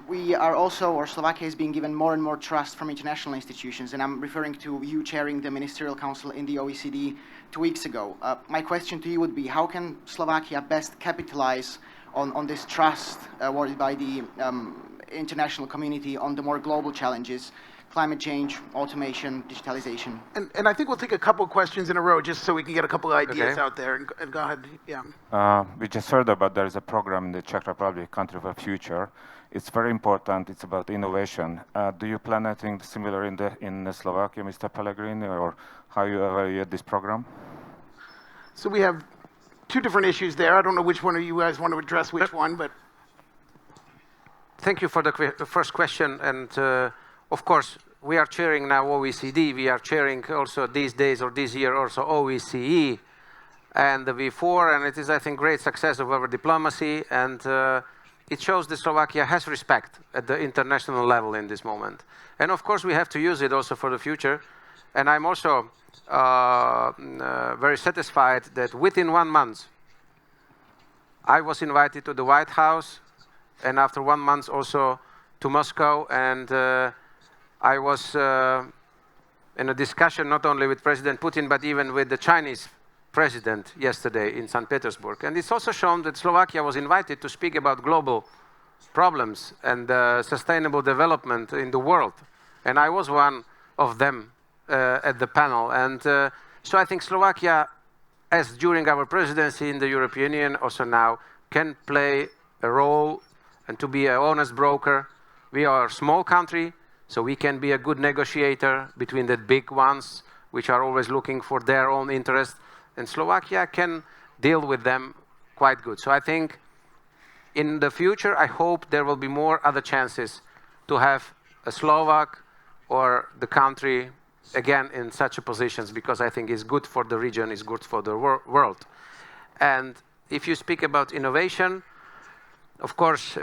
we are also, or Slovakia is being given more and more trust from international institutions, and I'm referring to you chairing the Ministerial Council in the OECD 2 weeks ago. My question to you would be, how can Slovakia best capitalize on this trust awarded by the international community on the more global challenges, climate change, automation, digitalization? And I think we'll take a couple questions in a row just so we can get a couple ideas Okay. out there. And go ahead. Yeah. We just heard about there is a program in the Czech Republic, Country of the Future. It's very important. It's about innovation. Do you plan anything similar in Slovakia, Mr. Pellegrini, or how you evaluate this program? So we have 2 different issues there. I don't know which one of you guys want to address which one, but Thank you for the first question. And of course, we are chairing now OECD. We are chairing also these days or this year also OECE and the V4. And it is, I think, great success of our diplomacy. And it shows that Slovakia has respect at the international level in this moment. And of course, we have to use it also for the future. And I'm also very satisfied that within 1 month, I was invited to the White House, and after 1 month also to Moscow. And I was in a discussion not only with President Putin, but even with the Chinese president yesterday in St. Petersburg. And it's also shown that Slovakia was invited to speak about global problems and sustainable development in the world. And I was one of them at the panel. And so I think Slovakia, as during our presidency in the European Union, also now, can play a role and to be an honest broker. We are a small country, so we can be a good negotiator between the big ones, which are always looking for their own interest. And Slovakia can deal with them quite good. So I think in the future, I hope there will be more other chances to have a Slovak or the country again in such a positions, because I think it's good for the region, it's good for the world. And if you speak about innovation, of course,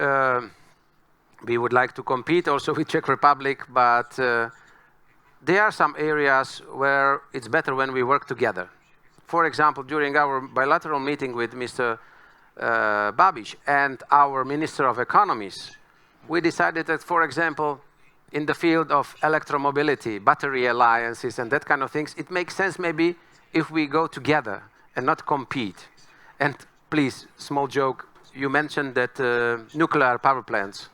we would like to compete also with Czech Republic, but there are some areas where it's better when we work together. For example, during our bilateral meeting with Mr. Babiš and our Minister of Economies, we decided that, for example, in the field of electromobility, battery alliances and that kind of things, it makes sense maybe if we go together and not compete. And please, small joke, you mentioned that nuclear power plants.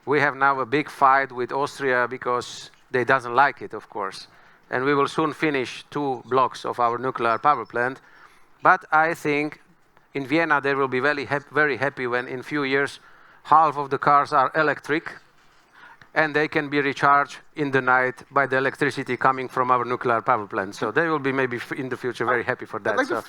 We have now a big fight with Austria because they doesn't like it, of course. And we will soon finish 2 blocks of our nuclear power plant. But I think in Vienna they will be very happy when in few years half of the cars are electric and they can be recharged in the night by the electricity coming from our nuclear power plant. So they will be maybe in the future very happy for that. Like so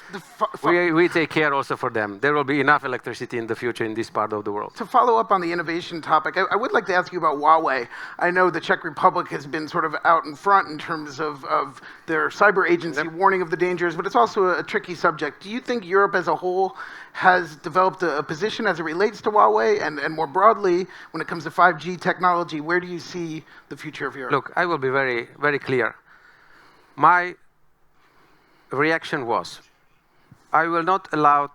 we take care also for them. There will be enough electricity in the future in this part of the world. To follow up on the innovation topic, I would like to ask you about Huawei. I know the Czech Republic has been sort of out in front in terms of their cyber agency warning of the dangers, but it's also a tricky subject. Do you think Europe as a whole has developed a position as it relates to Huawei? And more broadly, when it comes to 5G technology, where do you see the future of Europe? Look, I will be very, very clear. My reaction was, I will not allow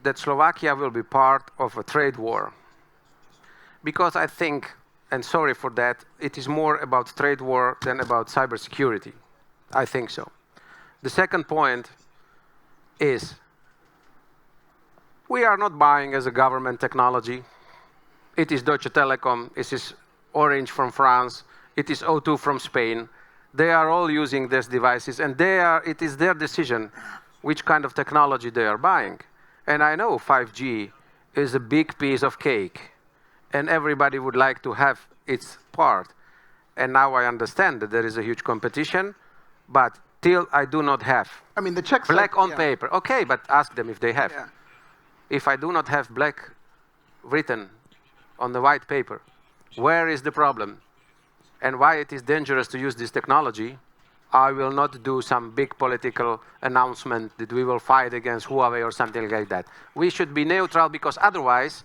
that Slovakia will be part of a trade war. Because I think, and sorry for that, it is more about trade war than about cybersecurity. I think so. The second point is, we are not buying as a government technology. It is Deutsche Telekom, it is Orange from France, it is O2 from Spain. They are all using these devices, and it is their decision which kind of technology they are buying. And I know 5G is a big piece of cake, and everybody would like to have its part. And now I understand that there is a huge competition, but till I do not have I mean, the Czechs black on yeah. paper. Okay, but ask them if they have. Yeah. If I do not have black written on the white paper, where is the problem and why it is dangerous to use this technology, I will not do some big political announcement that we will fight against Huawei or something like that. We should be neutral, because otherwise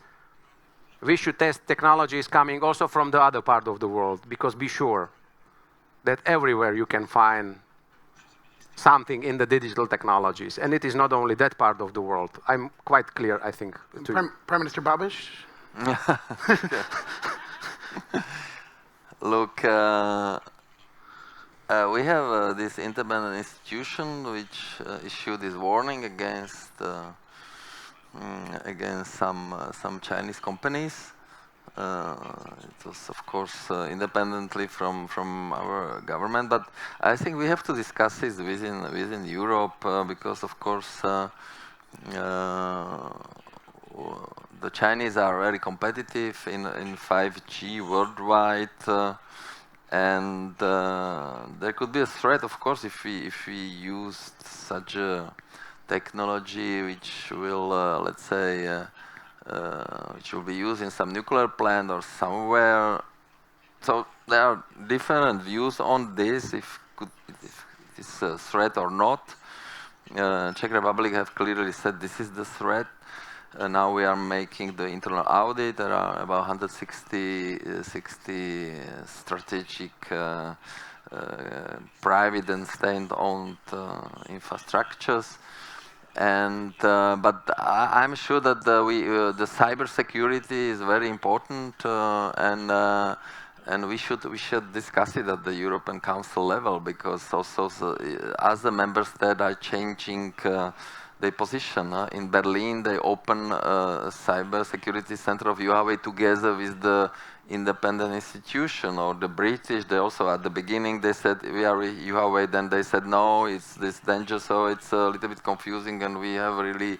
we should test technologies coming also from the other part of the world, because be sure that everywhere you can find something in the digital technologies. And it is not only that part of the world. I'm quite clear, I think. Prime Minister Babiš? Look, we have this independent institution which issued this warning against some Chinese companies. It was, of course, independently from our government, but I think we have to discuss this within Europe, because, of course, the Chinese are very competitive in 5G worldwide, and there could be a threat, of course, if we used such a technology which will, let's say, which will be used in some nuclear plant or somewhere. So there are different views on this, if it is a threat or not. Czech Republic have clearly said this is the threat. Now we are making the internal audit. There are about 160 strategic private and state-owned infrastructures. And but I'm sure that the cyber security is very important, and we should discuss it at the European Council level, because also as the member states are changing their position. In Berlin, they open a cyber security center of Huawei together with the independent institution, or the British. They also, at the beginning, they said we are Huawei, then they said no, it's this danger. So it's a little bit confusing, and we have really,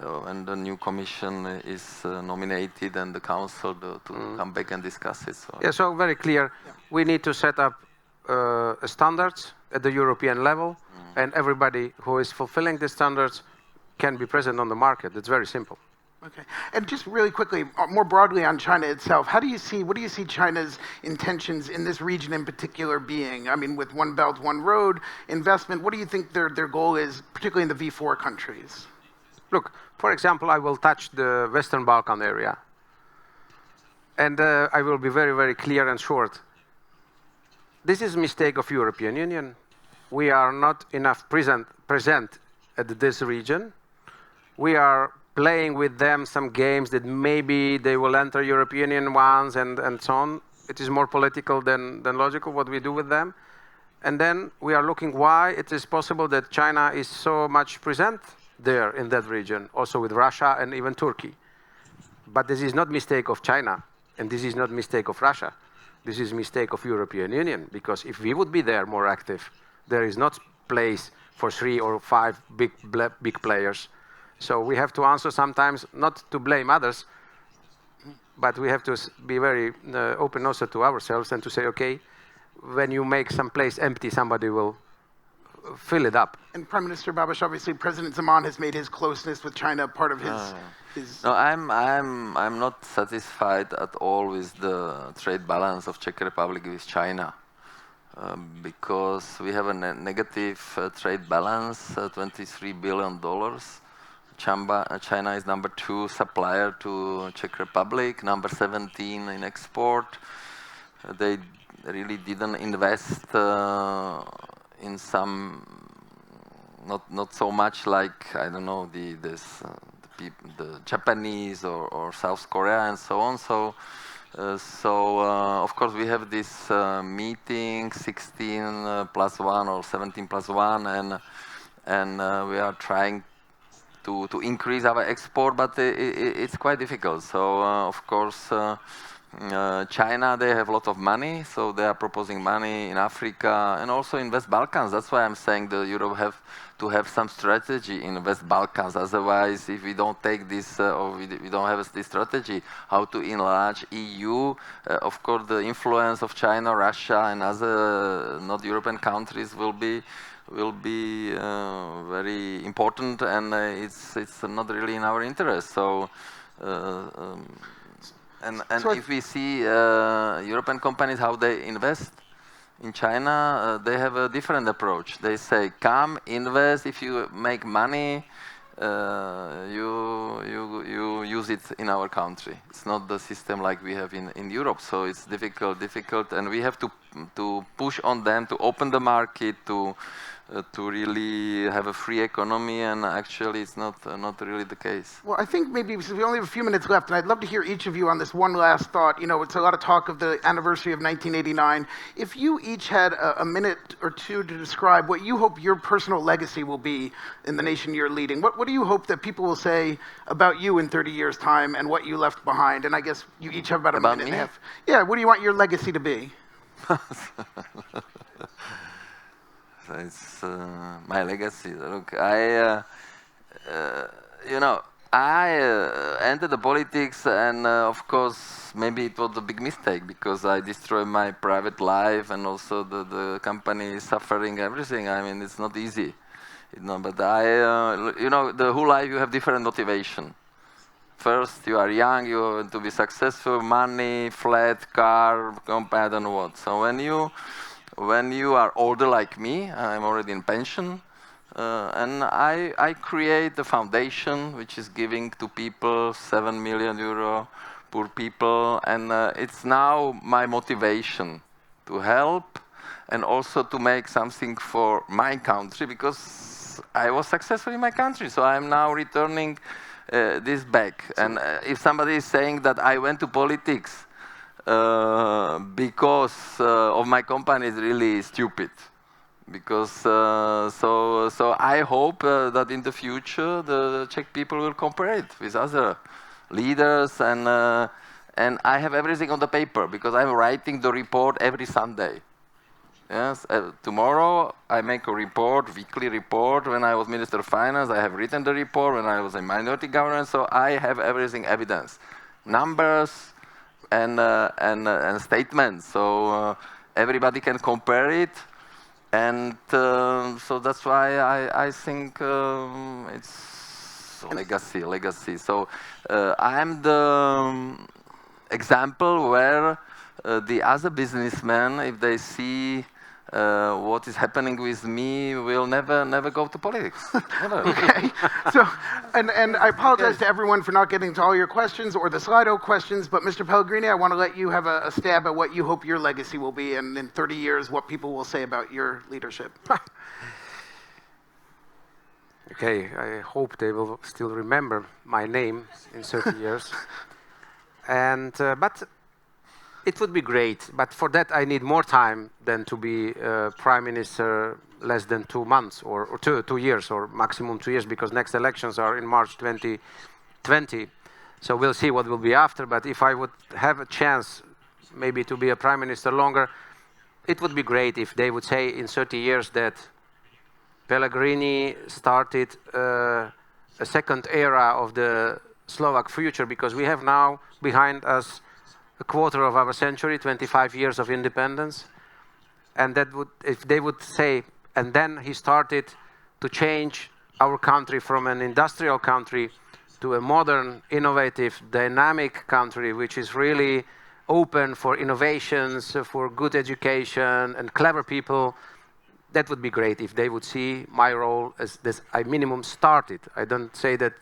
and the new commission is nominated, and the council to come back and discuss it. So. Yeah, so very clear. Yeah. We need to set up standards at the European level, and everybody who is fulfilling the standards can be present on the market. It's very simple. Okay, and just really quickly, more broadly on China itself, what do you see China's intentions in this region in particular being? I mean, with One Belt, One Road, investment, what do you think their goal is, particularly in the V4 countries? Look, for example, I will touch the Western Balkan area. And I will be very, very clear and short. This is a mistake of European Union. We are not enough present at this region. We are playing with them some games that maybe they will enter European Union once and so on. It is more political than logical what we do with them. And then we are looking why it is possible that China is so much present there in that region, also with Russia and even Turkey. But this is not mistake of China, and this is not mistake of Russia. This is mistake of European Union, because if we would be there more active, there is not place for 3 or 5 big players. So we have to answer sometimes, not to blame others, but we have to be very open also to ourselves and to say, okay, when you make some place empty, somebody will fill it up. And Prime Minister Babiš, obviously President Zeman has made his closeness with China part of his... No, I'm not satisfied at all with the trade balance of Czech Republic with China. Because we have a negative trade balance, $23 billion. China is number 2 supplier to Czech Republic, number 17 in export. They really didn't invest in some, not so much like, I don't know, the Japanese or South Korea and so on. So of course we have this meeting 16 plus 1 or 17 plus 1, and we are trying to increase our export, but it's quite difficult. So of course China, they have a lot of money, so they are proposing money in Africa and also in West Balkans. That's why I'm saying that Europe have to have some strategy in West Balkans. Otherwise, if we don't take this or we don't have this strategy, how to enlarge EU, of course, the influence of China, Russia, and other not European countries will be very important, and it's not really in our interest. So. And if we see European companies, how they invest in China, they have a different approach. They say, come, invest, if you make money, you use it in our country. It's not the system like we have in Europe, so it's difficult, and we have to push on them to open the market, to really have a free economy, and actually it's not really the case. Well, I think maybe, because we only have a few minutes left, and I'd love to hear each of you on this one last thought. You know, it's a lot of talk of the anniversary of 1989. If you each had a minute or two to describe what you hope your personal legacy will be in the nation you're leading, what do you hope that people will say about you in 30 years' time and what you left behind? And I guess you each have about a minute and a half. Yeah, what do you want your legacy to be? It's my legacy. Look, I entered the politics, and of course, maybe it was a big mistake because I destroyed my private life, and also the company is suffering everything. I mean, it's not easy, but the whole life you have different motivation. First, you are young, you want to be successful, money, flat, car, I don't know what. So when you are older like me, I'm already in pension, and I create a foundation which is giving to people 7 million euro, poor people, and it's now my motivation to help and also to make something for my country, because I was successful in my country, so I'm now returning this back. And if somebody is saying that I went to politics because of my company, is really stupid. Because so I hope that in the future the Czech people will cooperate with other leaders, and I have everything on the paper because I'm writing the report every Sunday. Yes, tomorrow I make a report, weekly report. When I was Minister of Finance, I have written the report. When I was in minority government, so I have everything evidence, numbers, and statements. So everybody can compare it, and so that's why I think it's legacy. So I'm the example where the other businessmen, if they see what is happening with me, will never go to politics. Never. Okay. So, and I apologize to everyone for not getting to all your questions or the Slido questions, but Mr. Pellegrini, I want to let you have a stab at what you hope your legacy will be, and in 30 years, what people will say about your leadership. Okay, I hope they will still remember my name in 30 years. And but it would be great, but for that I need more time than to be prime minister less than 2 months or 2 years or maximum 2 years, because next elections are in March 2020. So we'll see what will be after. But if I would have a chance maybe to be a prime minister longer, it would be great if they would say in 30 years that Pellegrini started a second era of the Slovak future, because we have now behind us a quarter of our century, 25 years of independence. And that would, if they would say, and then he started to change our country from an industrial country to a modern, innovative, dynamic country, which is really open for innovations, for good education and clever people, that would be great if they would see my role as this, I minimum started. I don't say that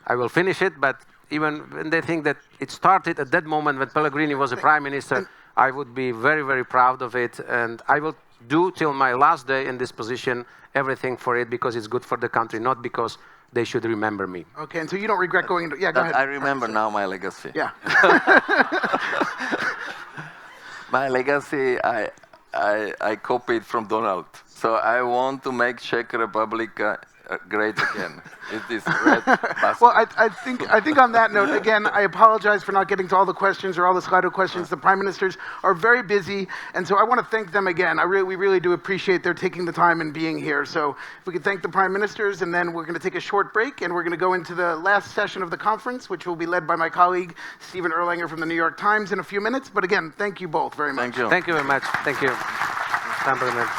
I will finish it, but even when they think that it started at that moment when Pellegrini was a prime minister, I would be very, very proud of it. And I will do till my last day in this position everything for it, because it's good for the country, not because they should remember me. Okay, and so you don't regret going into... Yeah, go ahead. I remember now my legacy. Yeah. My legacy, I copied from Donald. So I want to make Czech Republic great again. It is red basket. Well, I think on that note, again, I apologize for not getting to all the questions or all the Slido questions. The prime ministers are very busy, and so I want to thank them again. We really do appreciate their taking the time and being here. So if we could thank the prime ministers, and then we're going to take a short break, and we're going to go into the last session of the conference, which will be led by my colleague, Stephen Erlanger from the New York Times in a few minutes. But again, thank you both very much. Thank you. Thank you very much. Thank you. Compliment.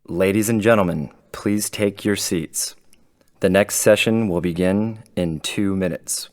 Ladies and gentlemen, please take your seats. The next session will begin in 2 minutes.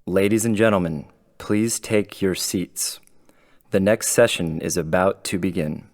Ladies and gentlemen, please take your seats. The next session is about to begin.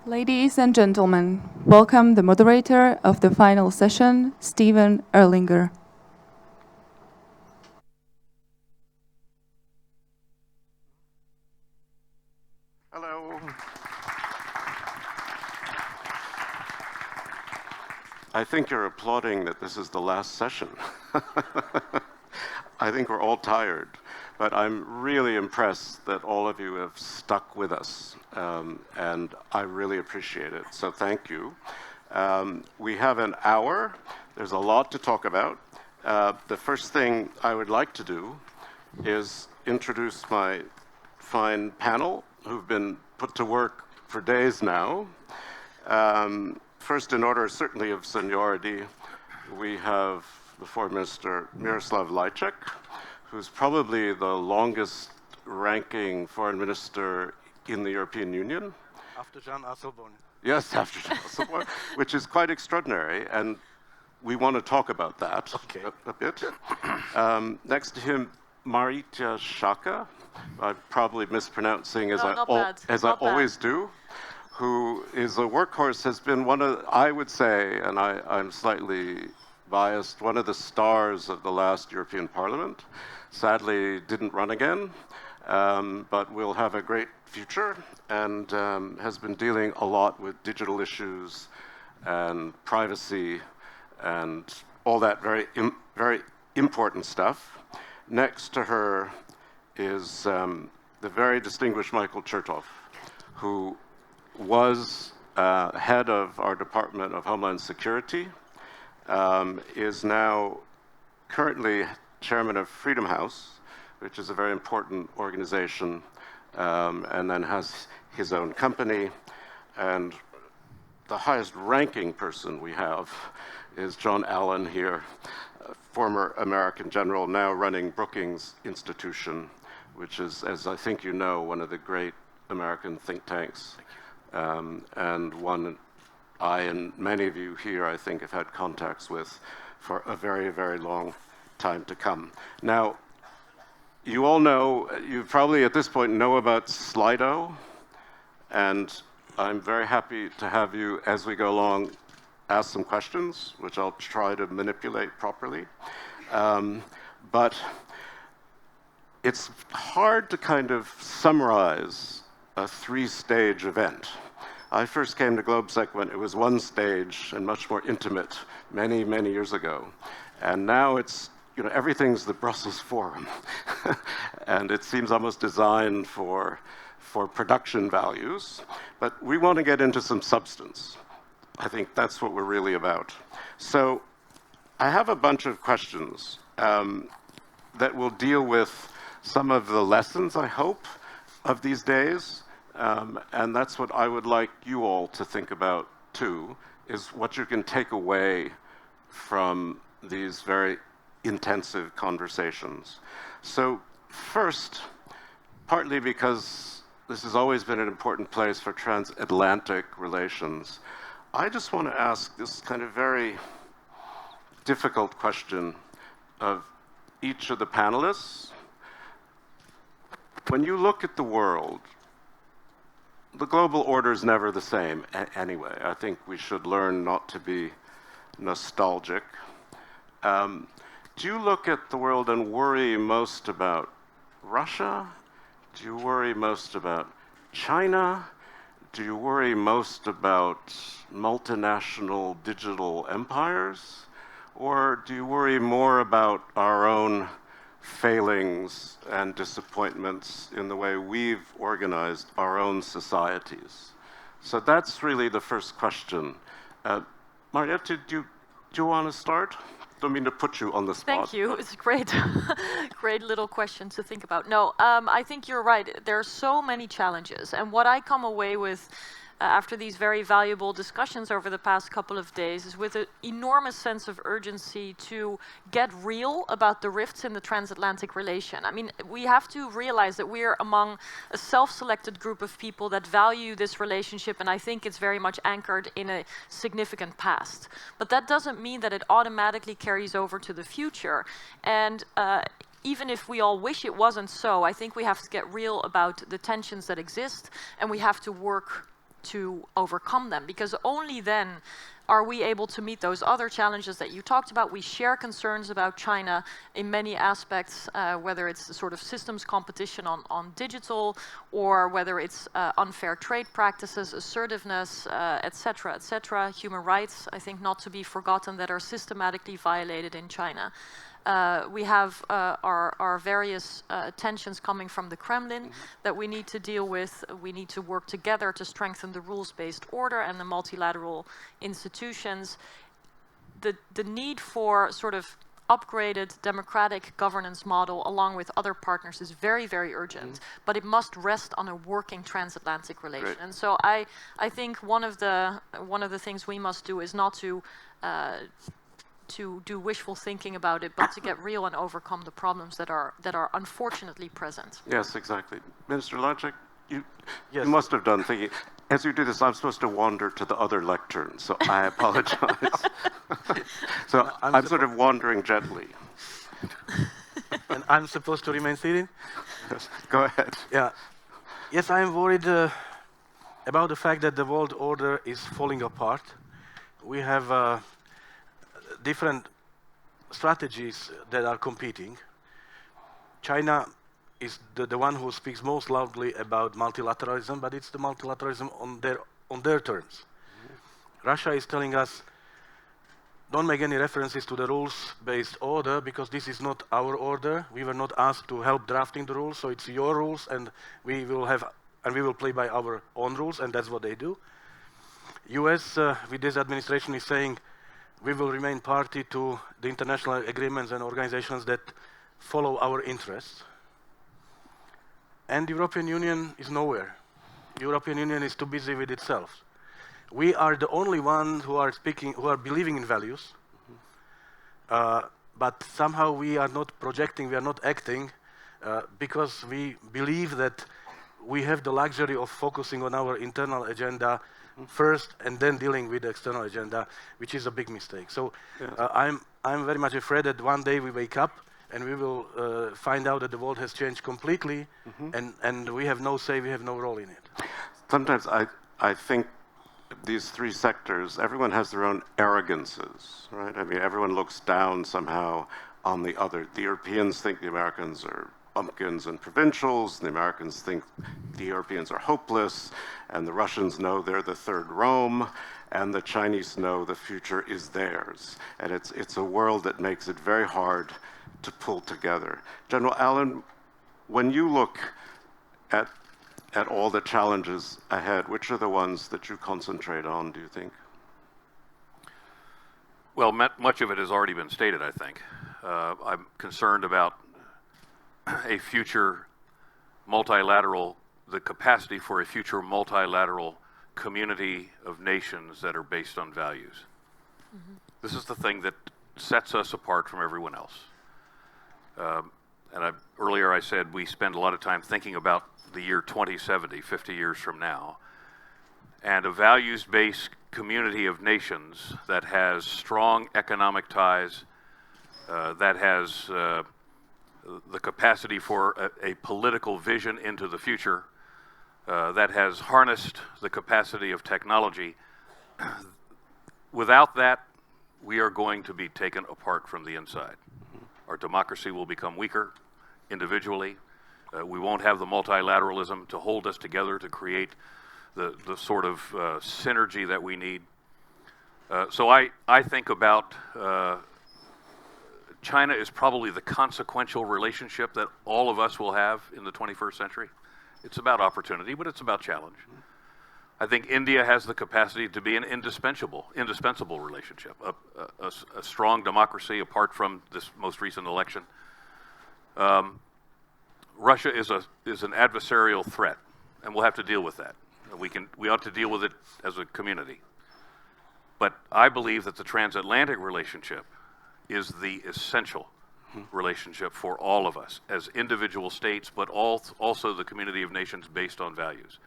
Ladies and gentlemen, welcome the moderator of the final session, Steven Erlinger. Hello. I think you're applauding that this is the last session. I think we're all tired, but I'm really impressed that all of you have stuck with us, and I really appreciate it, so thank you. We have an hour. There's a lot to talk about. The first thing I would like to do is introduce my fine panel who've been put to work for days now. First, in order certainly of seniority, we have the Foreign Minister Miroslav Lajčák, who's probably the longest ranking foreign minister in the European Union. After Jan Asselborn. Yes, after Jan Asselborn, which is quite extraordinary, and we want to talk about that a bit. Next to him, Maritia Schaake, I'm probably mispronouncing as I always do, who is a workhorse, has been one of, I would say, and I'm slightly biased, one of the stars of the last European Parliament. Sadly, didn't run again, but will have a great future, and has been dealing a lot with digital issues and privacy and all that very important stuff. Next to her is the very distinguished Michael Chertoff, who was head of our Department of Homeland Security, is now currently chairman of Freedom House, which is a very important organization, and then has his own company. And the highest ranking person we have is John Allen here, former American general, now running Brookings Institution, which is, as I think you know, one of the great American think tanks, and one I and many of you here, I think, have had contacts with for a very, very long time to come. Now, you all know, you probably at this point know about Slido, and I'm very happy to have you, as we go along, ask some questions, which I'll try to manipulate properly. But it's hard to kind of summarize a three-stage event. I first came to GlobeSec when it was one stage and much more intimate many, many years ago. And now it's, you know, everything's the Brussels Forum. And it seems almost designed for production values. But we want to get into some substance. I think that's what we're really about. So I have a bunch of questions that will deal with some of the lessons, I hope, of these days. And that's what I would like you all to think about, too, is what you can take away from these very intensive conversations. So first, partly because this has always been an important place for transatlantic relations, I just want to ask this kind of very difficult question of each of the panelists. When you look at the world, the global order is never the same anyway. I think we should learn not to be nostalgic. Do you look at the world and worry most about Russia? Do you worry most about China? Do you worry most about multinational digital empires? Or do you worry more about our own failings and disappointments in the way we've organized our own societies? So that's really the first question. Marietta, do you want to start? Don't mean to put you on the spot. Thank you. It's a great, great little question to think about. No, I think you're right. There are so many challenges. And what I come away with after these very valuable discussions over the past couple of days is with an enormous sense of urgency to get real about the rifts in the transatlantic relation. I mean, we have to realize that we're among a self-selected group of people that value this relationship, and I think it's very much anchored in a significant past. But that doesn't mean that it automatically carries over to the future. And even if we all wish it wasn't so, I think we have to get real about the tensions that exist, and we have to work to overcome them, because only then are we able to meet those other challenges that you talked about. We share concerns about China in many aspects, whether it's the sort of systems competition on digital, or whether it's unfair trade practices, assertiveness, et cetera, human rights, I think not to be forgotten, that are systematically violated in China. We have our various tensions coming from the Kremlin that we need to deal with. We need to work together to strengthen the rules-based order and the multilateral institutions. The need for sort of upgraded democratic governance model along with other partners is very, very urgent, but it must rest on a working transatlantic relation. Right. And so I think one of the things we must do is not to do wishful thinking about it, but to get real and overcome the problems that are unfortunately present. Yes, exactly. Minister Lajcik, you Yes. must have done thinking. As you do this, I'm supposed to wander to the other lectern, so I apologize. So I'm sort of wandering gently. And I'm supposed to remain seated? Yes, go ahead. Yeah. Yes, I am worried about the fact that the world order is falling apart. We have different strategies that are competing. China is the one who speaks most loudly about multilateralism, but it's the multilateralism on their terms. Russia is telling us, don't make any references to the rules-based order, because this is not our order. We were not asked to help drafting the rules, so it's your rules, and we will play by our own rules, and that's what they do. US, with this administration, is saying we will remain party to the international agreements and organizations that follow our interests. And the European Union is nowhere. The European Union is too busy with itself. We are the only ones who are believing in values, but somehow we are not projecting, we are not acting, because we believe that we have the luxury of focusing on our internal agenda first and then dealing with the external agenda, which is a big mistake. So I'm very much afraid that one day we wake up and we will find out that the world has changed completely, and we have no say, we have no role in it. Sometimes I think these three sectors, everyone has their own arrogances, right? I mean, everyone looks down somehow on the other. The Europeans think the Americans are bumpkins and provincials, the Americans think the Europeans are hopeless, and the Russians know they're the third Rome, and the Chinese know the future is theirs. And it's a world that makes it very hard to pull together. General Allen, when you look at all the challenges ahead, which are the ones that you concentrate on, do you think? Well, much of it has already been stated, I think. I'm concerned about a future multilateral, the capacity for a future multilateral community of nations that are based on values. This is the thing that sets us apart from everyone else. Earlier I said we spend a lot of time thinking about the year 2070, 50 years from now, and a values-based community of nations that has strong economic ties, that has the capacity for a political vision into the future, that has harnessed the capacity of technology. Without that, we are going to be taken apart from the inside. Our democracy will become weaker individually. We won't have the multilateralism to hold us together to create the sort of synergy that we need. So I think about China is probably the consequential relationship that all of us will have in the 21st century. It's about opportunity, but it's about challenge. I think India has the capacity to be an indispensable relationship, a strong democracy apart from this most recent election. Russia is an adversarial threat, and we'll have to deal with that. We ought to deal with it as a community. But I believe that the transatlantic relationship is the essential relationship for all of us as individual states, but also the community of nations based on values.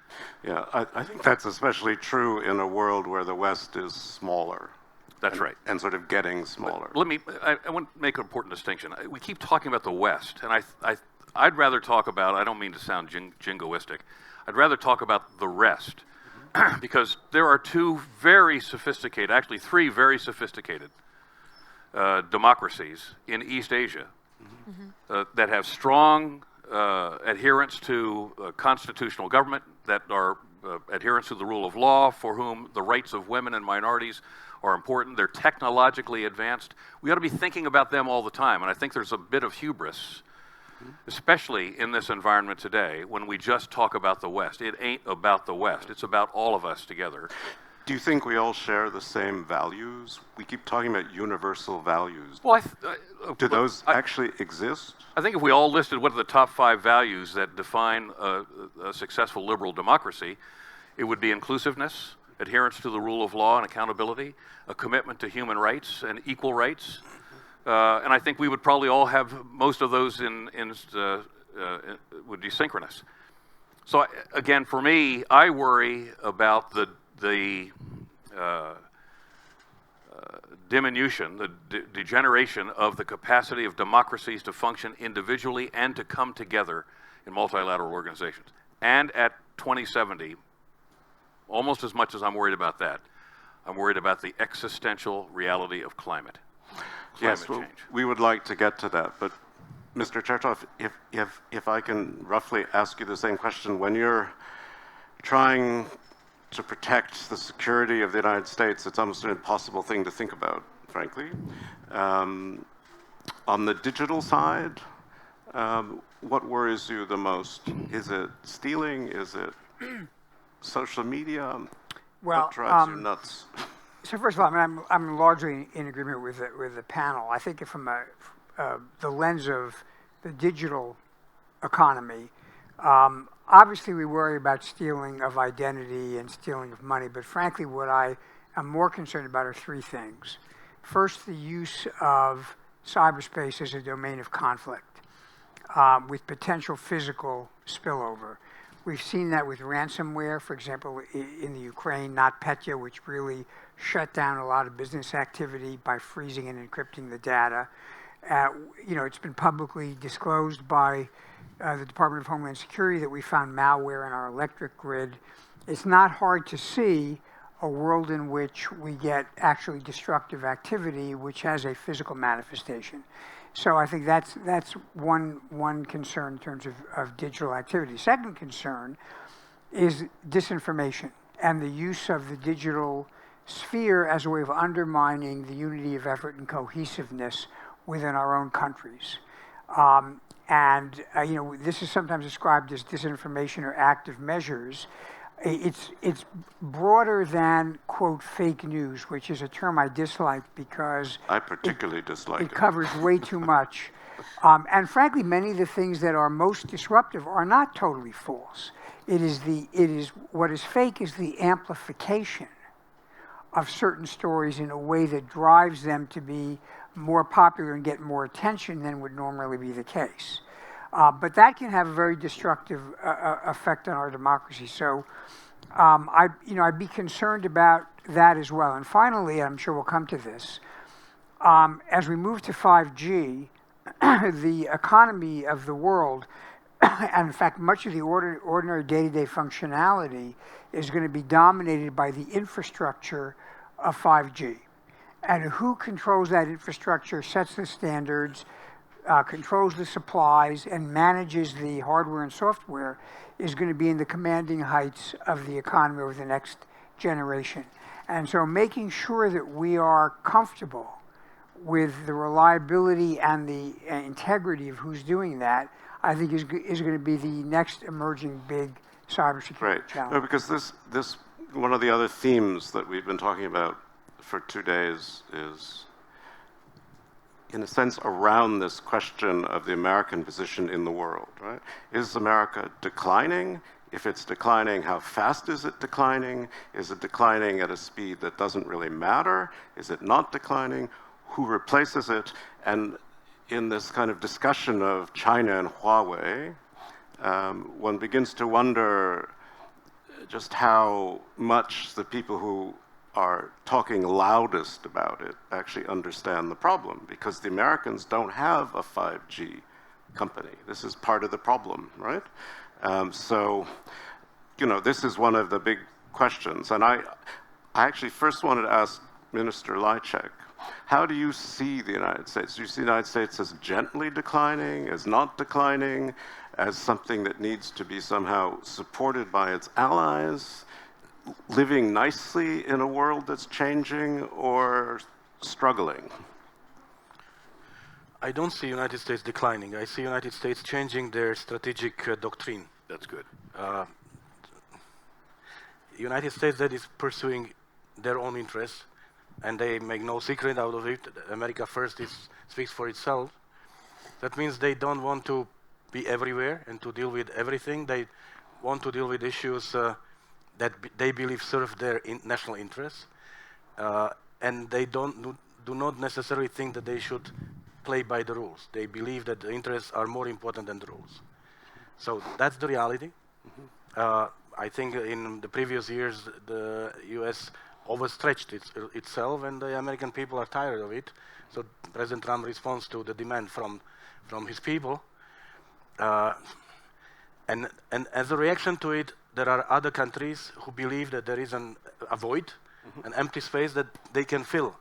Yeah, I think that's especially true in a world where the West is smaller. That's right. And sort of getting smaller. I want to make an important distinction. We keep talking about the West, and I'd rather talk about, I don't mean to sound jingoistic, I'd rather talk about the rest. because there are two very sophisticated, actually three very sophisticated democracies in East Asia that have strong adherence to constitutional government, that are adherence to the rule of law, for whom the rights of women and minorities are important. They're technologically advanced. We ought to be thinking about them all the time, and I think there's a bit of hubris, especially in this environment today, when we just talk about the West. It ain't about the West. It's about all of us together. Do you think we all share the same values? We keep talking about universal values. Well, do those actually exist? I think if we all listed what are the top 5 values that define a successful liberal democracy, it would be inclusiveness, adherence to the rule of law and accountability, a commitment to human rights and equal rights. And I think we would probably all have most of those would be synchronous. So again, for me, I worry about the diminution, the degeneration of the capacity of democracies to function individually and to come together in multilateral organizations. And at 2070, almost as much as I'm worried about that, I'm worried about the existential reality of climate Yes, well, change. we would like to get to that, but Mr. Chertoff, if I can roughly ask you the same question, when you're trying to protect the security of the United States, it's almost an impossible thing to think about, frankly. On the digital side, what worries you the most? Is it stealing? Is it social media? Well, what drives you nuts? So first of all, I mean, I'm largely in agreement with the panel. I think from the lens of the digital economy, obviously we worry about stealing of identity and stealing of money, but frankly what I am more concerned about are 3 things. First, the use of cyberspace as a domain of conflict with potential physical spillover. We've seen that with ransomware, for example, in the Ukraine, NotPetya, which really shut down a lot of business activity by freezing and encrypting the data. You know, it's been publicly disclosed by the Department of Homeland Security that we found malware in our electric grid. It's not hard to see a world in which we get actually destructive activity which has a physical manifestation. So I think that's one concern in terms of digital activity. Second concern is disinformation and the use of the digital sphere as a way of undermining the unity of effort and cohesiveness within our own countries. You know, this is sometimes described as disinformation or active measures. It's broader than, quote, fake news, which is a term I dislike because I particularly dislike it. It covers way too much. And frankly, many of the things that are most disruptive are not totally false. What is fake is the amplification of certain stories in a way that drives them to be more popular and get more attention than would normally be the case. But that can have a very destructive effect on our democracy. So I'd be concerned about that as well. And finally, I'm sure we'll come to this, as we move to 5G, the economy of the world, and in fact, much of the ordinary day-to-day functionality is going to be dominated by the infrastructure of 5G. And who controls that infrastructure, sets the standards, controls the supplies, and manages the hardware and software is going to be in the commanding heights of the economy over the next generation. And so making sure that we are comfortable with the reliability and the integrity of who's doing that, I think is going to be the next emerging big cybersecurity challenge. No, because this one of the other themes that we've been talking about for 2 days is, in a sense, around this question of the American position in the world, right? Is America declining? If it's declining, how fast is it declining? Is it declining at a speed that doesn't really matter? Is it not declining? Who replaces it? And in this kind of discussion of China and Huawei, one begins to wonder just how much the people who are talking loudest about it actually understand the problem, because the Americans don't have a 5G company. This is part of the problem, right? So, you know, this is one of the big questions. And I actually first wanted to ask Minister Lajcak, how do you see the United States? Do you see the United States as gently declining, as not declining, as something that needs to be somehow supported by its allies, living nicely in a world that's changing, or struggling? I don't see United States declining. I see United States changing their strategic doctrine. That's good. United States that is pursuing their own interests, and they make no secret out of it. America first speaks for itself. That means they don't want to be everywhere and to deal with everything. They want to deal with issues that they believe serve their national interests, and they do not necessarily think that they should play by the rules. They believe that the interests are more important than the rules. So that's the reality. I think in the previous years, the U.S. overstretched itself, and the American people are tired of it. So President Trump responds to the demand from his people. And as a reaction to it, there are other countries who believe that there is a void, an empty space that they can fill.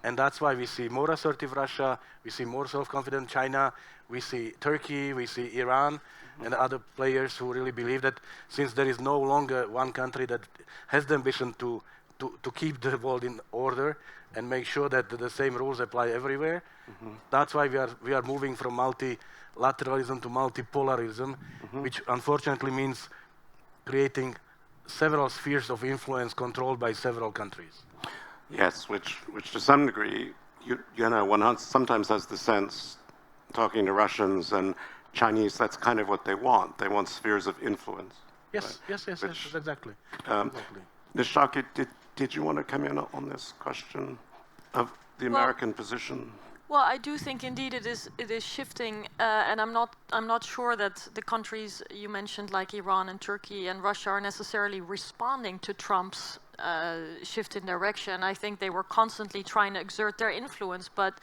And that's why we see more assertive Russia, we see more self-confident China, we see Turkey, we see Iran, and other players who really believe that since there is no longer one country that has the ambition to keep the world in order and make sure that the same rules apply everywhere, that's why we are moving from multilateralism to multipolarism, which unfortunately means creating several spheres of influence controlled by several countries. Yes, which to some degree, one sometimes has the sense, talking to Russians and Chinese, that's kind of what they want. They want spheres of influence. Yes, right? yes, exactly. Ms. Schaake, did you want to come in on this question of the American position? Well, I do think indeed it is shifting, and I'm not sure that the countries you mentioned, like Iran and Turkey and Russia, are necessarily responding to Trump's shift in direction. I think they were constantly trying to exert their influence, but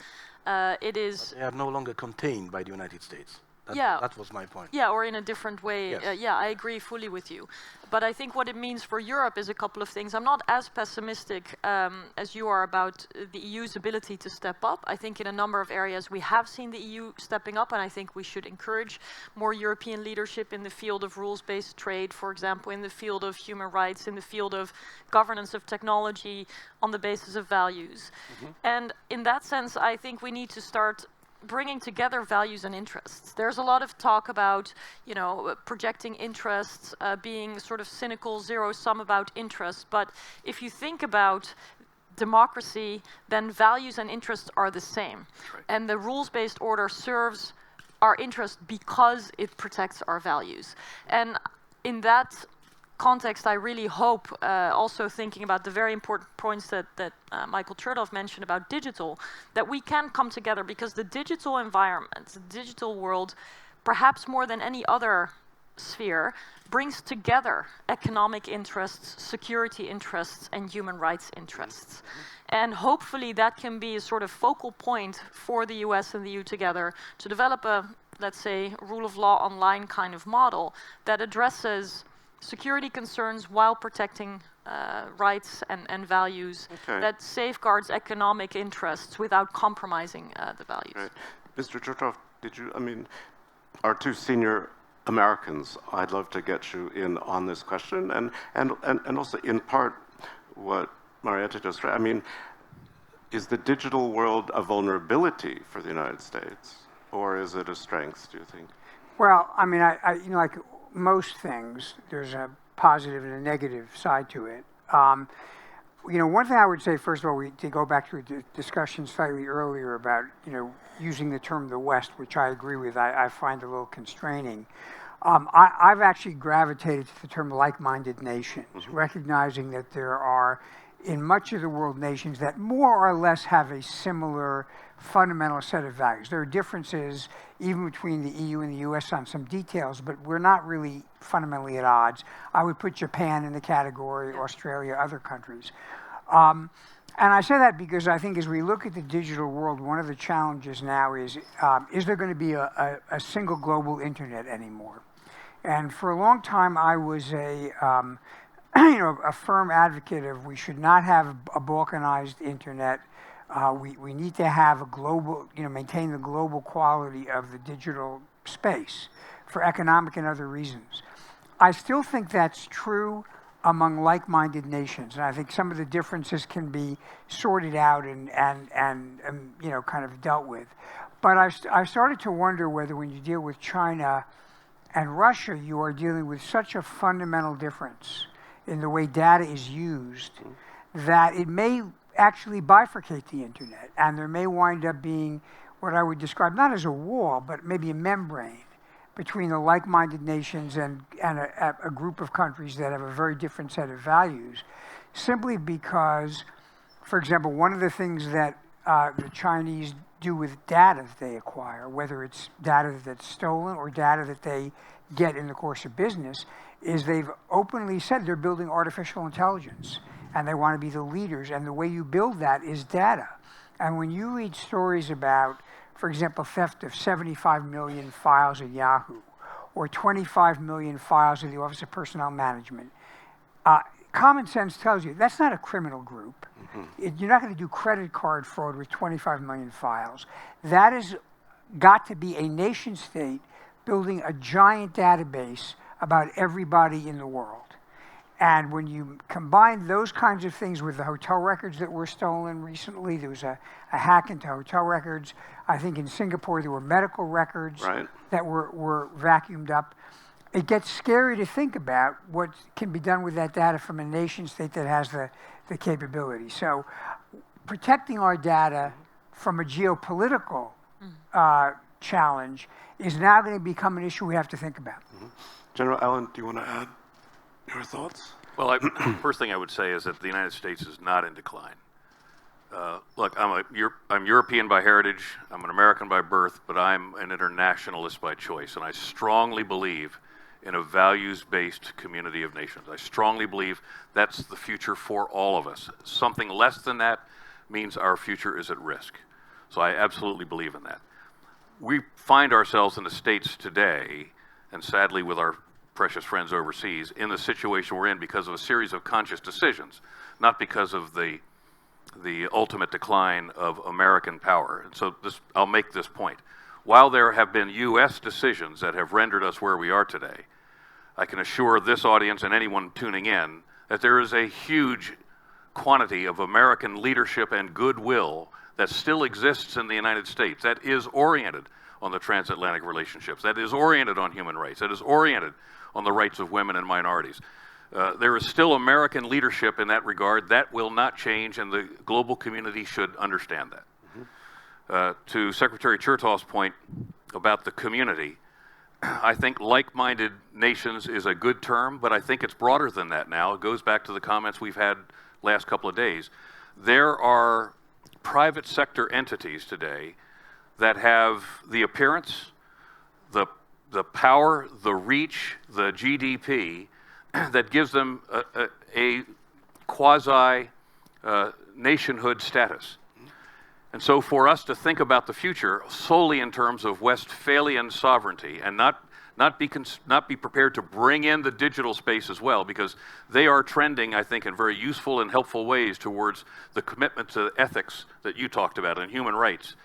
it is. But they are no longer contained by the United States. That was my point. Yeah, or in a different way. Yes. Yeah, I agree fully with you. But I think what it means for Europe is a couple of things. I'm not as pessimistic as you are about the EU's ability to step up. I think in a number of areas we have seen the EU stepping up, and I think we should encourage more European leadership in the field of rules-based trade, for example, in the field of human rights, in the field of governance of technology on the basis of values. And in that sense, I think we need to start bringing together values and interests. There's a lot of talk about, projecting interests, being sort of cynical, zero-sum about interests. But if you think about democracy, then values and interests are the same. Right. And the rules-based order serves our interest because it protects our values. And in that context, I really hope, also thinking about the very important points that Michael Chertoff mentioned about digital, that we can come together, because the digital environment, the digital world, perhaps more than any other sphere, brings together economic interests, security interests, and human rights interests. And hopefully that can be a sort of focal point for the US and the EU together to develop a, let's say, rule of law online kind of model that addresses security concerns while protecting rights and values, that safeguards economic interests without compromising the values. Right. Mr. Chertoff, our two senior Americans, I'd love to get you in on this question, and also in part what Marietta just said. Is the digital world a vulnerability for the United States, or is it a strength, do you think? Well, like most things, there's a positive and a negative side to it. One thing I would say, first of all, to go back to a discussion slightly earlier about, using the term the West, which I agree with, I find a little constraining. I've actually gravitated to the term like-minded nations, recognizing that there are, in much of the world, nations that more or less have a similar fundamental set of values. There are differences even between the EU and the US on some details, but we're not really fundamentally at odds. I would put Japan in the category, Australia, other countries. And I say that because I think as we look at the digital world, one of the challenges now is there going to be a single global internet anymore? And for a long time, I was a firm advocate of we should not have a balkanized internet. We need to have a global, maintain the global quality of the digital space for economic and other reasons. I still think that's true among like-minded nations, and I think some of the differences can be sorted out and kind of dealt with. But I started to wonder whether when you deal with China and Russia, you are dealing with such a fundamental difference in the way data is used that it may actually bifurcate the internet, and there may wind up being what I would describe not as a wall, but maybe a membrane between the like-minded nations and a group of countries that have a very different set of values, simply because, for example, one of the things that the Chinese do with data that they acquire, whether it's data that's stolen or data that they get in the course of business, is they've openly said they're building artificial intelligence and they want to be the leaders, and the way you build that is data. And when you read stories about, for example, theft of 75 million files at Yahoo or 25 million files at the Office of Personnel Management, common sense tells you that's not a criminal group. You're not going to do credit card fraud with 25 million files. That has got to be a nation state building a giant database about everybody in the world. And when you combine those kinds of things with the hotel records that were stolen recently, there was a hack into hotel records. I think in Singapore there were medical records that were vacuumed up. It gets scary to think about what can be done with that data from a nation state that has the capability. So protecting our data from a geopolitical challenge is now going to become an issue we have to think about. General Allen, do you want to add your thoughts? Well, first thing I would say is that the United States is not in decline. Look, I'm European by heritage, I'm an American by birth, but I'm an internationalist by choice, and I strongly believe in a values-based community of nations. I strongly believe that's the future for all of us. Something less than that means our future is at risk. So I absolutely believe in that. We find ourselves in the States today, and sadly with our precious friends overseas, in the situation we're in because of a series of conscious decisions, not because of the ultimate decline of American power. And so I'll make this point. While there have been U.S. decisions that have rendered us where we are today, I can assure this audience and anyone tuning in that there is a huge quantity of American leadership and goodwill that still exists in the United States, that is oriented on the transatlantic relationships, that is oriented on human rights, that is oriented on the rights of women and minorities. There is still American leadership in that regard. That will not change, and the global community should understand that. To Secretary Chertoff's point about the community, I think like-minded nations is a good term, but I think it's broader than that now. It goes back to the comments we've had last couple of days. There are private sector entities today that have the appearance, the power, the reach, the GDP that gives them a quasi nationhood status. And so for us to think about the future solely in terms of Westphalian sovereignty and not be prepared to bring in the digital space as well, because they are trending, I think, in very useful and helpful ways towards the commitment to ethics that you talked about and human rights.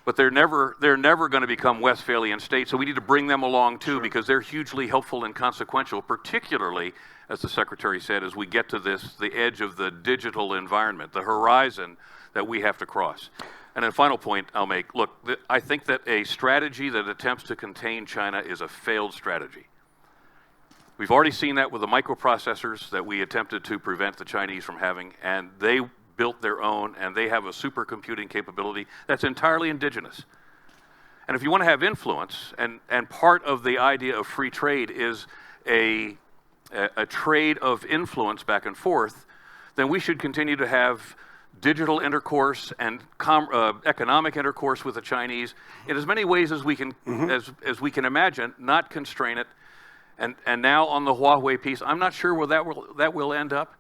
But they're never going to become Westphalian states, so we need to bring them along too, because they're hugely helpful and consequential, particularly, as the Secretary said, as we get to the edge of the digital environment, the horizon that we have to cross. And then final point I'll make, look, I think that a strategy that attempts to contain China is a failed strategy. We've already seen that with the microprocessors that we attempted to prevent the Chinese from having, and they built their own, and they have a supercomputing capability that's entirely indigenous. And if you want to have influence, and part of the idea of free trade is a trade of influence back and forth, then we should continue to have digital intercourse and economic intercourse with the Chinese in as many ways as we can as we can imagine, not constrain it. And now on the Huawei piece, I'm not sure where that will end up.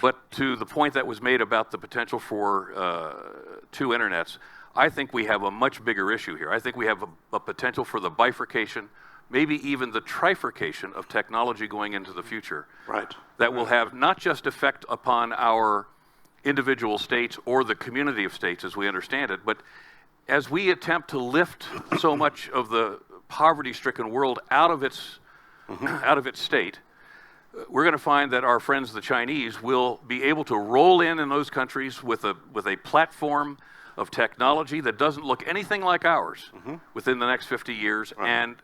But to the point that was made about the potential for two internets, I think we have a much bigger issue here. I think we have a potential for the bifurcation maybe even the trifurcation of technology going into the future. Right. That will have not just effect upon our individual states or the community of states as we understand it, but as we attempt to lift so much of the poverty-stricken world out of its state, we're going to find that our friends the Chinese will be able to roll in those countries with a platform of technology that doesn't look anything like ours within the next 50 years, and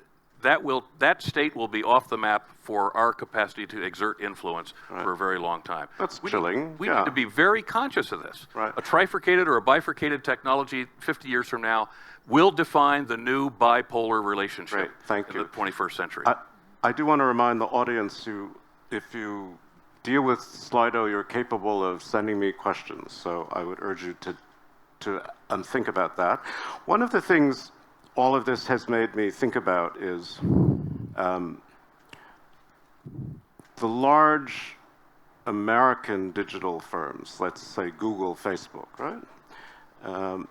that state will be off the map for our capacity to exert influence for a very long time. That's chilling. We need to be very conscious of this. A trifurcated or a bifurcated technology 50 years from now will define the new bipolar relationship in the 21st century. I do want to remind the audience, if you deal with Slido, you're capable of sending me questions. So I would urge you to think about that. One of the things all of this has made me think about is the large American digital firms, let's say Google, Facebook, right?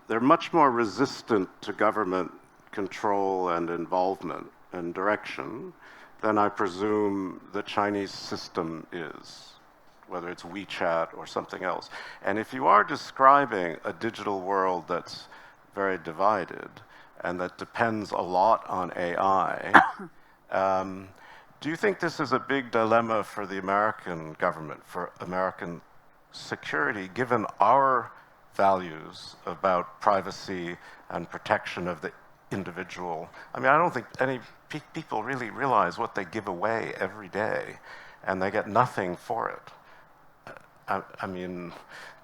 They're much more resistant to government control and involvement and direction than I presume the Chinese system is, whether it's WeChat or something else. And if you are describing a digital world that's very divided and that depends a lot on AI, do you think this is a big dilemma for the American government, for American security, given our values about privacy and protection of the individual? I mean, I don't think any people really realize what they give away every day, and they get nothing for it. I mean,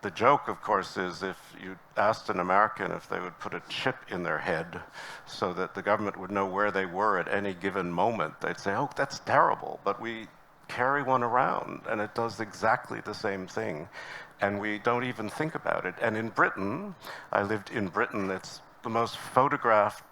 the joke, of course, is if you asked an American if they would put a chip in their head so that the government would know where they were at any given moment, they'd say, oh, that's terrible, but we carry one around, and it does exactly the same thing, and we don't even think about it. And in Britain, I lived in Britain, it's the most photographed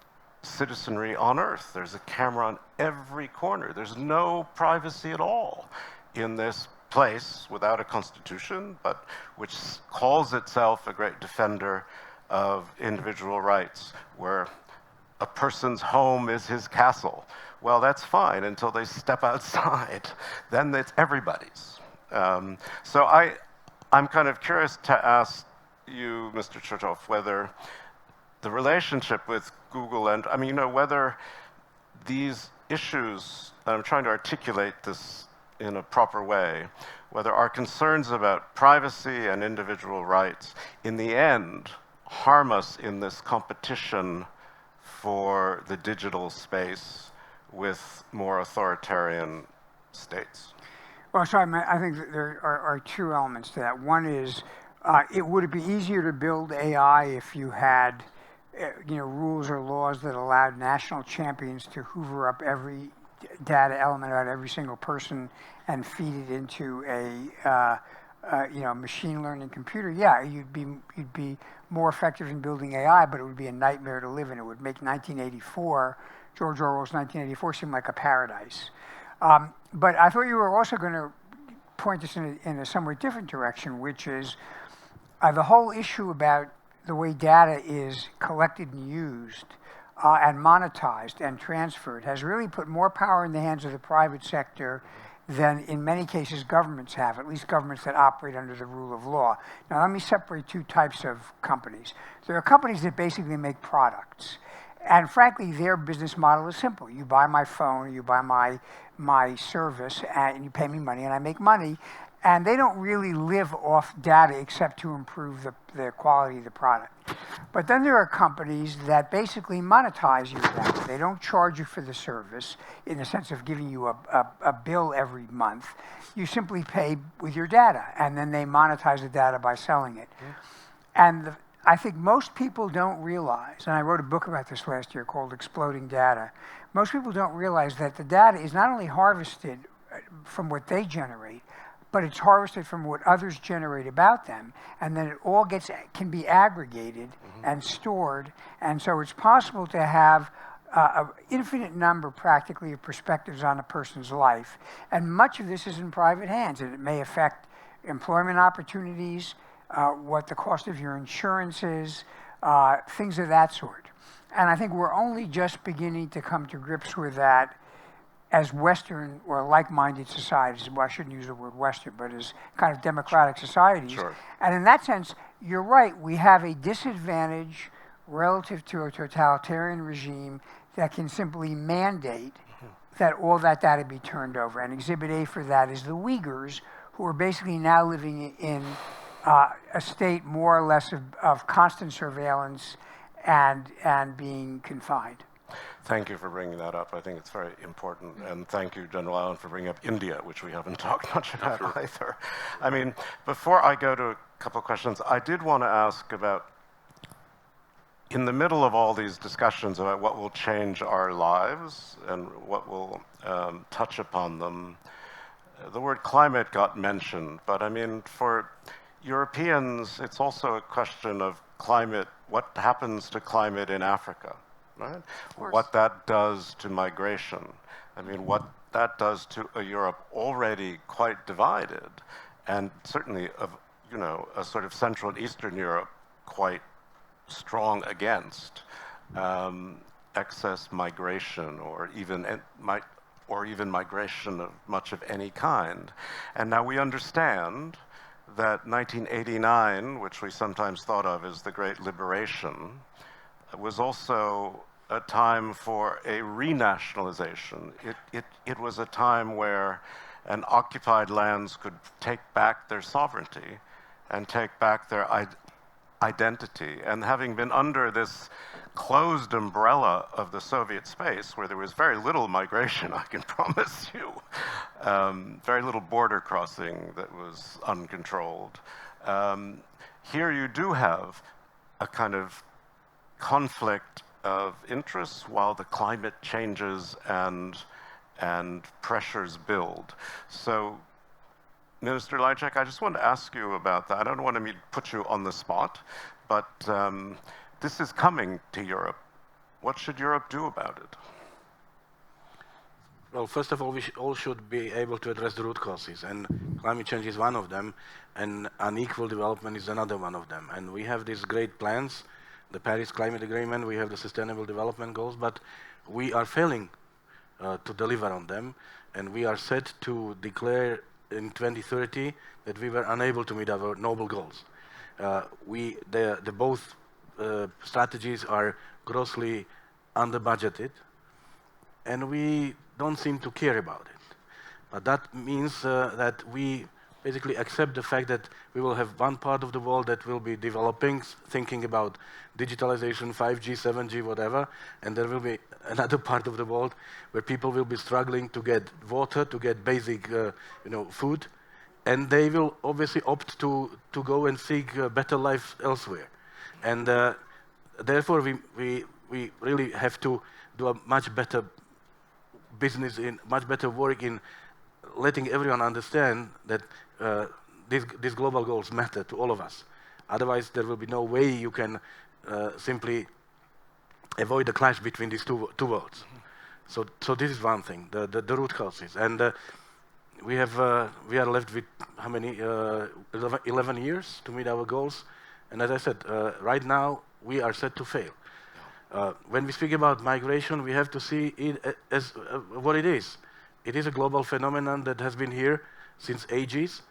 citizenry on earth. There's a camera on every corner. There's no privacy at all in this place without a constitution, but which calls itself a great defender of individual rights, where a person's home is his castle. Well, that's fine until they step outside. Then it's everybody's. So I'm kind of curious to ask you, Mr. Chertoff, whether the relationship with Google and, I mean, you know, whether these issues, and I'm trying to articulate this in a proper way, whether our concerns about privacy and individual rights in the end harm us in this competition for the digital space with more authoritarian states. Well, so I think that there are two elements to that. One is, would it be easier to build AI if you had rules or laws that allowed national champions to hoover up every data element about every single person and feed it into a machine learning computer? Yeah, you'd be more effective in building AI, but it would be a nightmare to live in. It would make George Orwell's 1984 seem like a paradise. But I thought you were also going to point us in a somewhat different direction, which is the whole issue about the way data is collected and used and monetized and transferred has really put more power in the hands of the private sector than in many cases governments have, at least governments that operate under the rule of law. Now, let me separate two types of companies. There are companies that basically make products. And frankly, their business model is simple. You buy my phone, you buy my service, and you pay me money, and I make money. And they don't really live off data except to improve the quality of the product. But then there are companies that basically monetize your data. They don't charge you for the service in the sense of giving you a bill every month. You simply pay with your data, and then they monetize the data by selling it. And I think most people don't realize, and I wrote a book about this last year called Exploding Data, most people don't realize that the data is not only harvested from what they generate, but it's harvested from what others generate about them, and then it all can be aggregated and stored, and so it's possible to have an infinite number, practically, of perspectives on a person's life, and much of this is in private hands, and it may affect employment opportunities, what the cost of your insurance is, things of that sort. And I think we're only just beginning to come to grips with that as Western or like-minded societies, well, I shouldn't use the word Western, but as kind of democratic societies. Sure. And in that sense, you're right, we have a disadvantage relative to a totalitarian regime that can simply mandate that all that data be turned over. And Exhibit A for that is the Uyghurs, who are basically now living in a state more or less of constant surveillance and being confined. Thank you for bringing that up. I think it's very important. And thank you, General Allen, for bringing up India, which we haven't talked much about either. I mean, before I go to a couple questions, I did want to ask about, in the middle of all these discussions about what will change our lives and what will touch upon them, the word climate got mentioned. But I mean, for Europeans, it's also a question of climate, what happens to climate in Africa, right? What that does to migration. I mean, what that does to a Europe already quite divided, and certainly of, you know, a sort of Central and Eastern Europe quite strong against excess migration or even migration of much of any kind. And now we understand that 1989, which we sometimes thought of as the Great Liberation, was also a time for a renationalization. It was a time where occupied lands could take back their sovereignty and take back their identity. And having been under this closed umbrella of the Soviet space, where there was very little migration, I can promise you, very little border crossing that was uncontrolled. Here you do have a kind of conflict of interests while the climate changes and pressures build. So, Minister Lajcak, I just want to ask you about that. I don't want to put you on the spot, but this is coming to Europe. What should Europe do about it? Well, first of all, we all should be able to address the root causes, and climate change is one of them, and unequal development is another one of them. And we have these great plans, the Paris Climate Agreement, we have the Sustainable Development Goals, but we are failing to deliver on them, and we are set to declare in 2030 that we were unable to meet our noble goals. Both strategies are grossly under-budgeted, and we don't seem to care about it. But that means that we basically accept the fact that we will have one part of the world that will be developing, thinking about digitalization, 5G, 7G, whatever, and there will be another part of the world where people will be struggling to get water, to get basic food, and they will obviously opt to go and seek a better life elsewhere. And therefore, we really have to do a much better business, much better work in letting everyone understand that these global goals matter to all of us. Otherwise, there will be no way you can simply avoid the clash between these two worlds. So this is one thing, the root causes. And we are left with how many? 11 years to meet our goals. And as I said, right now, we are set to fail. When we speak about migration, we have to see it as what it is. It is a global phenomenon that has been here since ages,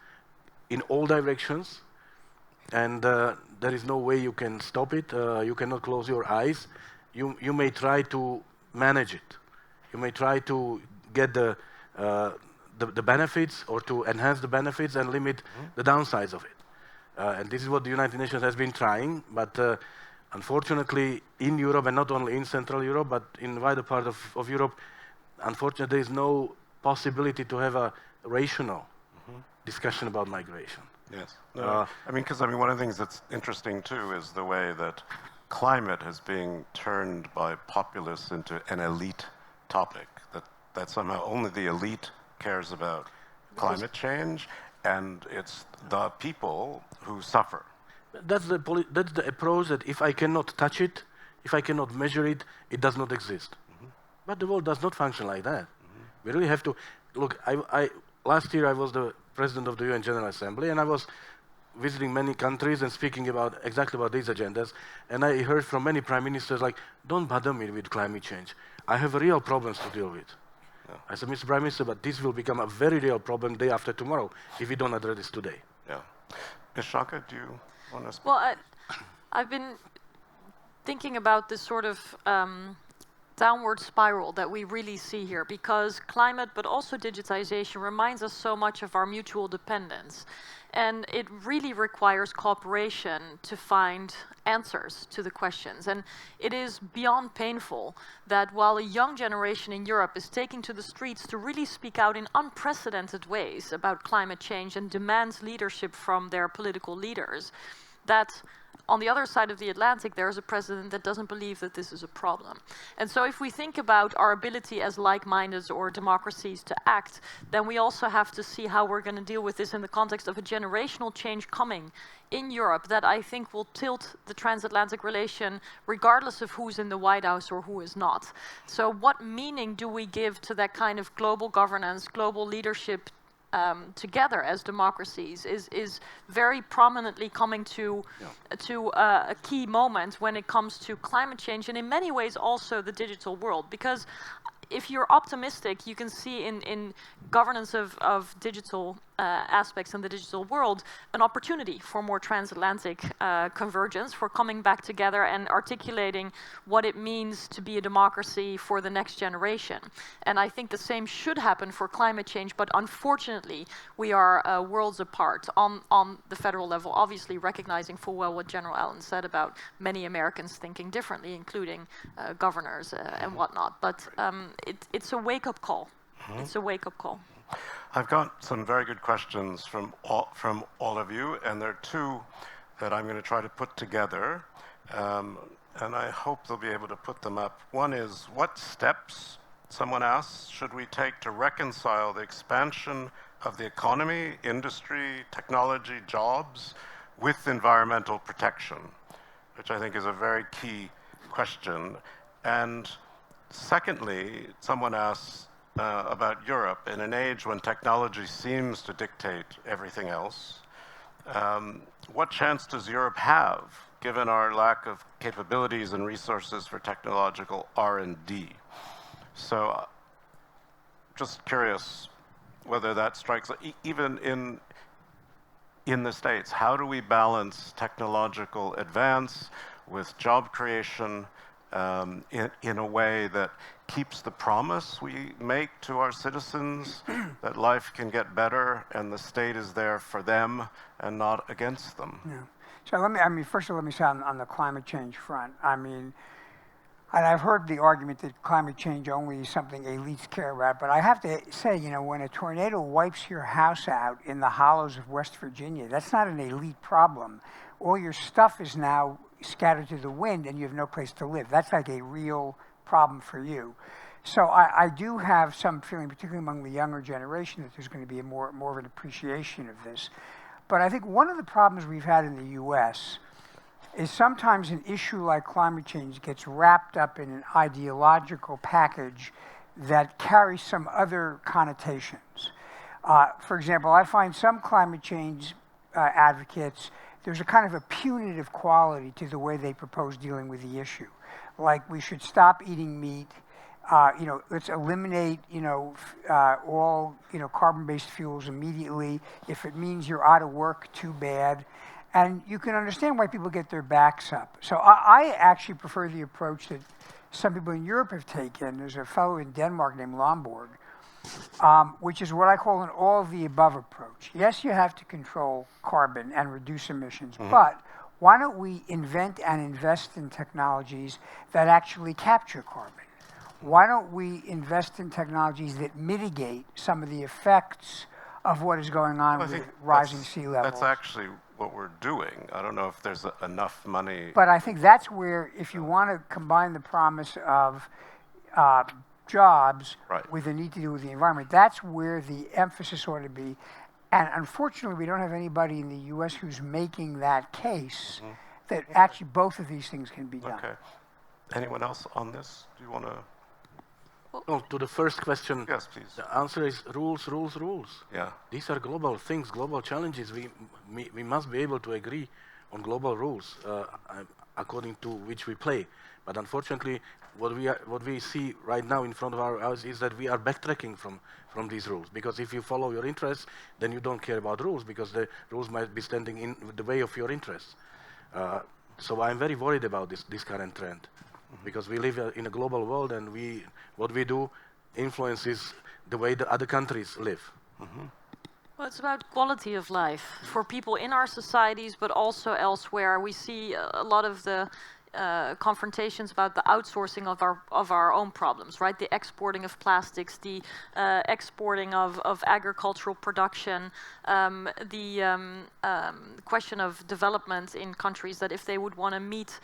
in all directions, and there is no way you can stop it. You cannot close your eyes. You may try to manage it. You may try to get the benefits or to enhance the benefits and limit the downsides of it. And this is what the United Nations has been trying, but unfortunately in Europe, and not only in Central Europe, but in the wider part of Europe, unfortunately there is no possibility to have a rational discussion about migration. Yes. No, one of the things that's interesting too is the way that climate is being turned by populists into an elite topic, that somehow only the elite cares about climate change, and it's the people who suffer. That's the approach that if I cannot touch it, if I cannot measure it, it does not exist. But the world does not function like that. We really have to look. Last year I was the president of the UN General Assembly, and I was visiting many countries and speaking exactly about these agendas. And I heard from many prime ministers like, "Don't bother me with climate change. I have real problems to deal with." I said, Mr. Prime Minister, but this will become a very real problem day after tomorrow if we don't address this today. Yeah. Ms. Shaka, do you want to speak? Well, I've been thinking about this sort of downward spiral that we really see here, because climate but also digitization reminds us so much of our mutual dependence. And it really requires cooperation to find answers to the questions. And it is beyond painful that while a young generation in Europe is taking to the streets to really speak out in unprecedented ways about climate change and demands leadership from their political leaders, that on the other side of the Atlantic, there is a president that doesn't believe that this is a problem. And so if we think about our ability as like-minded or democracies to act, then we also have to see how we're going to deal with this in the context of a generational change coming in Europe that I think will tilt the transatlantic relation regardless of who's in the White House or who is not. So what meaning do we give to that kind of global governance, global leadership together as democracies is very prominently coming to a key moment when it comes to climate change, and in many ways also the digital world. Because if you're optimistic, you can see in governance of digital aspects in the digital world an opportunity for more transatlantic convergence, for coming back together and articulating what it means to be a democracy for the next generation. And I think the same should happen for climate change, but unfortunately we are worlds apart on the federal level, obviously recognizing full well what General Allen said about many Americans thinking differently, including governors and whatnot. But it's a wake-up call. It's a wake-up call. I've got some very good questions from all of you, and there are two that I'm going to try to put together, and I hope they'll be able to put them up. One is, what steps, someone asks, should we take to reconcile the expansion of the economy, industry, technology, jobs, with environmental protection? Which I think is a very key question. And secondly, someone asks, about Europe in an age when technology seems to dictate everything else. What chance does Europe have, given our lack of capabilities and resources for technological R&D? So just curious whether that strikes, even in the States, how do we balance technological advance with job creation in a way that keeps the promise we make to our citizens that life can get better and the state is there for them and not against them? Yeah. So first of all, let me say on the climate change front, and I've heard the argument that climate change only is something elites care about, but I have to say, when a tornado wipes your house out in the hollows of West Virginia, that's not an elite problem. All your stuff is now scattered to the wind and you have no place to live. That's like a real problem for you. So I do have some feeling, particularly among the younger generation, that there's going to be more of an appreciation of this. But I think one of the problems we've had in the US is sometimes an issue like climate change gets wrapped up in an ideological package that carries some other connotations. For example, I find some climate change advocates, there's a kind of a punitive quality to the way they propose dealing with the issue. Like, we should stop eating meat, let's eliminate, all, carbon-based fuels immediately. If it means you're out of work, too bad. And you can understand why people get their backs up. So I actually prefer the approach that some people in Europe have taken. There's a fellow in Denmark named Lomborg, which is what I call an all-of-the-above approach. Yes, you have to control carbon and reduce emissions, but why don't we invent and invest in technologies that actually capture carbon? Why don't we invest in technologies that mitigate some of the effects of what is going on with rising sea levels? That's actually what we're doing. I don't know if there's enough money. But I think that's where, if you want to combine the promise of jobs with the need to do with the environment, that's where the emphasis ought to be. And unfortunately, we don't have anybody in the U.S. who's making that case that actually both of these things can be done. Okay. Anyone else on this? Do you want to? Well, to the first question, yes, please. The answer is rules, rules, rules. Yeah. These are global things, global challenges. We must be able to agree on global rules according to which we play. But unfortunately, what we see right now in front of our eyes is that we are backtracking from these rules. Because if you follow your interests, then you don't care about rules, because the rules might be standing in the way of your interests. So I'm very worried about this current trend, because we live in a global world, and what we do influences the way the other countries live. Well, it's about quality of life for people in our societies, but also elsewhere. We see a lot of the confrontations about the outsourcing of our own problems, right? The exporting of plastics, the exporting of agricultural production, the question of development in countries that if they would want to meet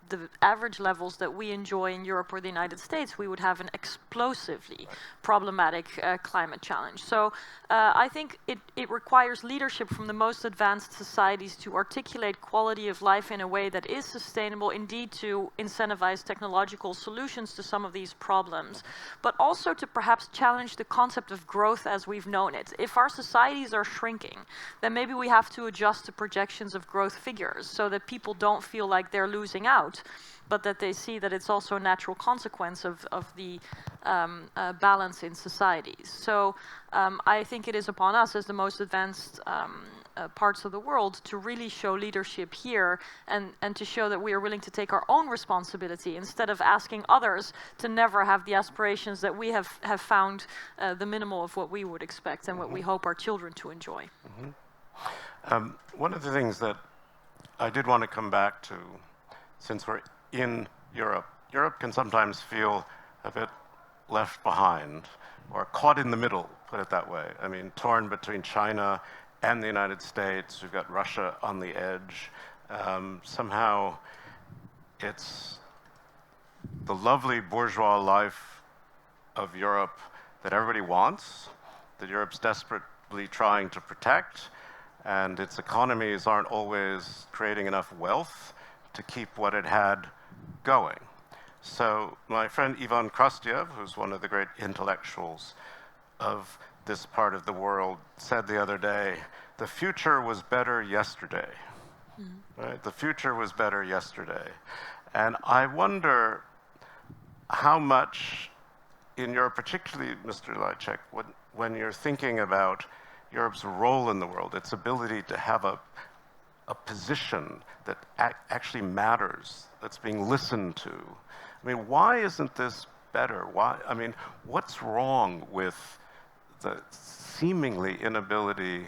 the average levels that we enjoy in Europe or the United States, we would have an explosively problematic climate challenge. So I think it requires leadership from the most advanced societies to articulate quality of life in a way that is sustainable, indeed to incentivize technological solutions to some of these problems, but also to perhaps challenge the concept of growth as we've known it. If our societies are shrinking, then maybe we have to adjust the projections of growth figures so that people don't feel like they're losing out, but that they see that it's also a natural consequence of the balance in societies. So I think it is upon us as the most advanced parts of the world to really show leadership here and to show that we are willing to take our own responsibility instead of asking others to never have the aspirations that we have found the minimal of what we would expect and what we hope our children to enjoy. One of the things that I did want to come back to, since we're in Europe, Europe can sometimes feel a bit left behind or caught in the middle, put it that way. I mean, torn between China and the United States. We've got Russia on the edge. Somehow it's the lovely bourgeois life of Europe that everybody wants, that Europe's desperately trying to protect, and its economies aren't always creating enough wealth to keep what it had going. So my friend Ivan Krastev, who's one of the great intellectuals of this part of the world, said the other day, the future was better yesterday. Right? The future was better yesterday. And I wonder how much in your, particularly Mr. Lajcak, when you're thinking about Europe's role in the world, its ability to have a position that actually matters, that's being listened to. I mean, why isn't this better? Why? I mean, what's wrong with the seemingly inability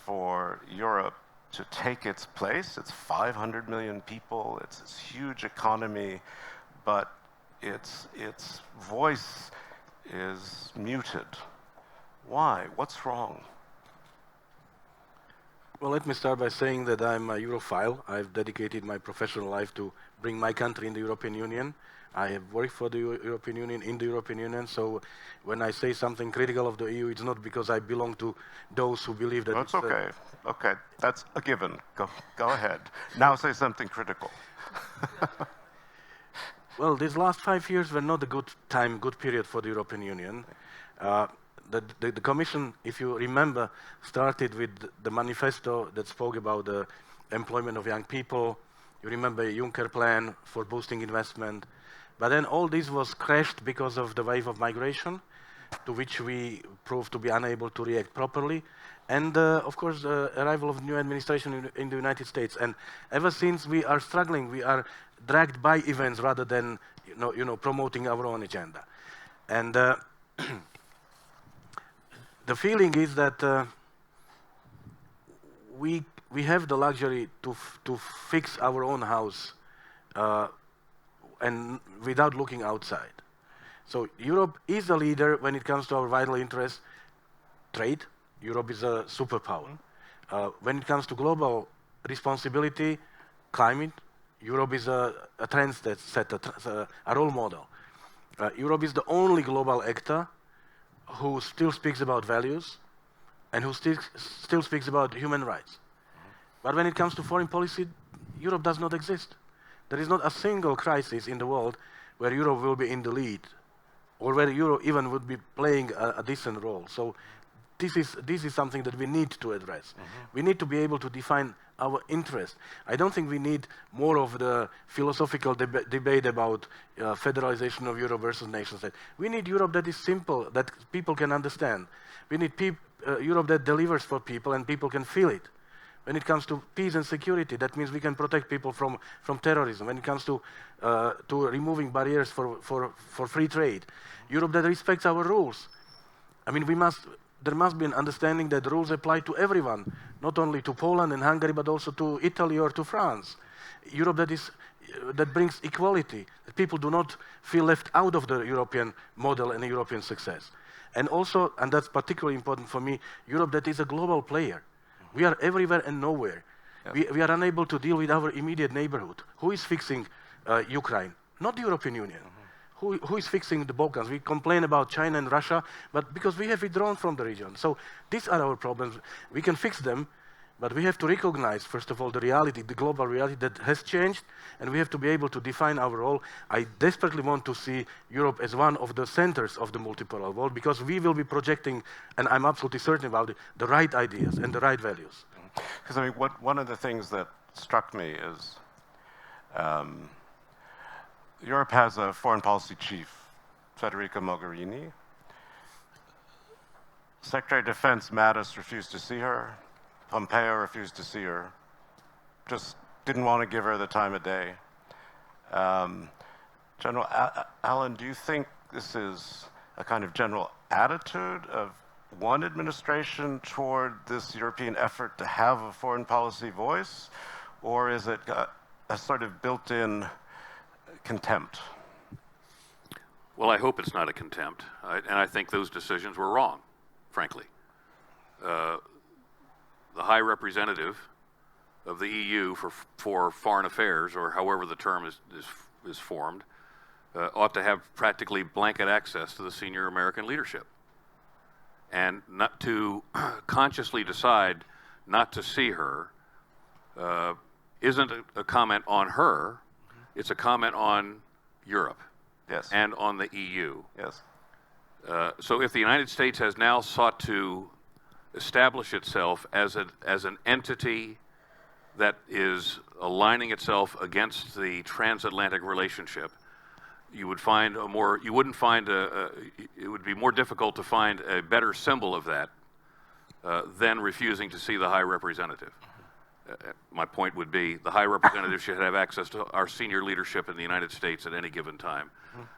for Europe to take its place? It's 500 million people, it's this huge economy, but its voice is muted. Why? What's wrong? Well, let me start by saying that I'm a Europhile. I've dedicated my professional life to bring my country in the European Union. I have worked for the European Union, in the European Union, so when I say something critical of the EU, it's not because I belong to those who believe that That's okay. Okay, that's a given. Go ahead. Now say something critical. Well, these last 5 years were not a good period for the European Union. The Commission, if you remember, started with the manifesto that spoke about the employment of young people. You remember the Juncker plan for boosting investment. But then all this was crashed because of the wave of migration, to which we proved to be unable to react properly. And of course, the arrival of the new administration in the United States. And ever since, we are struggling. We are dragged by events rather than promoting our own agenda. And the feeling is that we have the luxury to fix our own house and without looking outside. So Europe is a leader when it comes to our vital interests. Trade, Europe is a superpower. When it comes to global responsibility, climate, Europe is a trendsetter, a role model. Europe is the only global actor who still speaks about values and who still speaks about human rights. But when it comes to foreign policy, Europe does not exist. There is not a single crisis in the world where Europe will be in the lead, or where Europe even would be playing a decent role. So this is something that we need to address. We need to be able to define our interest. I don't think we need more of the philosophical debate about federalization of Europe versus nation state. We need Europe that is simple, that people can understand. We need Europe that delivers for people and people can feel it. When it comes to peace and security, that means we can protect people from terrorism. When it comes to removing barriers for free trade, Europe that respects our rules. I mean, there must be an understanding that rules apply to everyone, not only to Poland and Hungary, but also to Italy or to France. Europe that brings equality, that people do not feel left out of the European model and European success. And also, and that's particularly important for me, Europe that is a global player. We are everywhere and nowhere. Yep. We are unable to deal with our immediate neighborhood. Who is fixing Ukraine? Not the European Union. Who is fixing the Balkans? We complain about China and Russia, but because we have withdrawn from the region. So these are our problems. We can fix them, but we have to recognize, first of all, the reality, the global reality that has changed, and we have to be able to define our role. I desperately want to see Europe as one of the centers of the multipolar world, because we will be projecting, and I'm absolutely certain about it, the right ideas and the right values. Because I mean, one of the things that struck me is Europe has a foreign policy chief, Federica Mogherini. Secretary of Defense Mattis refused to see her. Pompeo refused to see her. Just didn't want to give her the time of day. General Allen, do you think this is a kind of general attitude of one administration toward this European effort to have a foreign policy voice, or is it a sort of built-in contempt? Well, I hope it's not a contempt, and I think those decisions were wrong, frankly. The High Representative of the EU for Foreign Affairs, or however the term is formed, ought to have practically blanket access to the senior American leadership. And not to consciously decide not to see her isn't a comment on her, it's a comment on Europe. Yes. And on the EU. Yes. So if the United States has now sought to establish itself as an entity that is aligning itself against the transatlantic relationship, you would find it would be more difficult to find a better symbol of that than refusing to see the High Representative. My point would be the High Representative should have access to our senior leadership in the United States at any given time,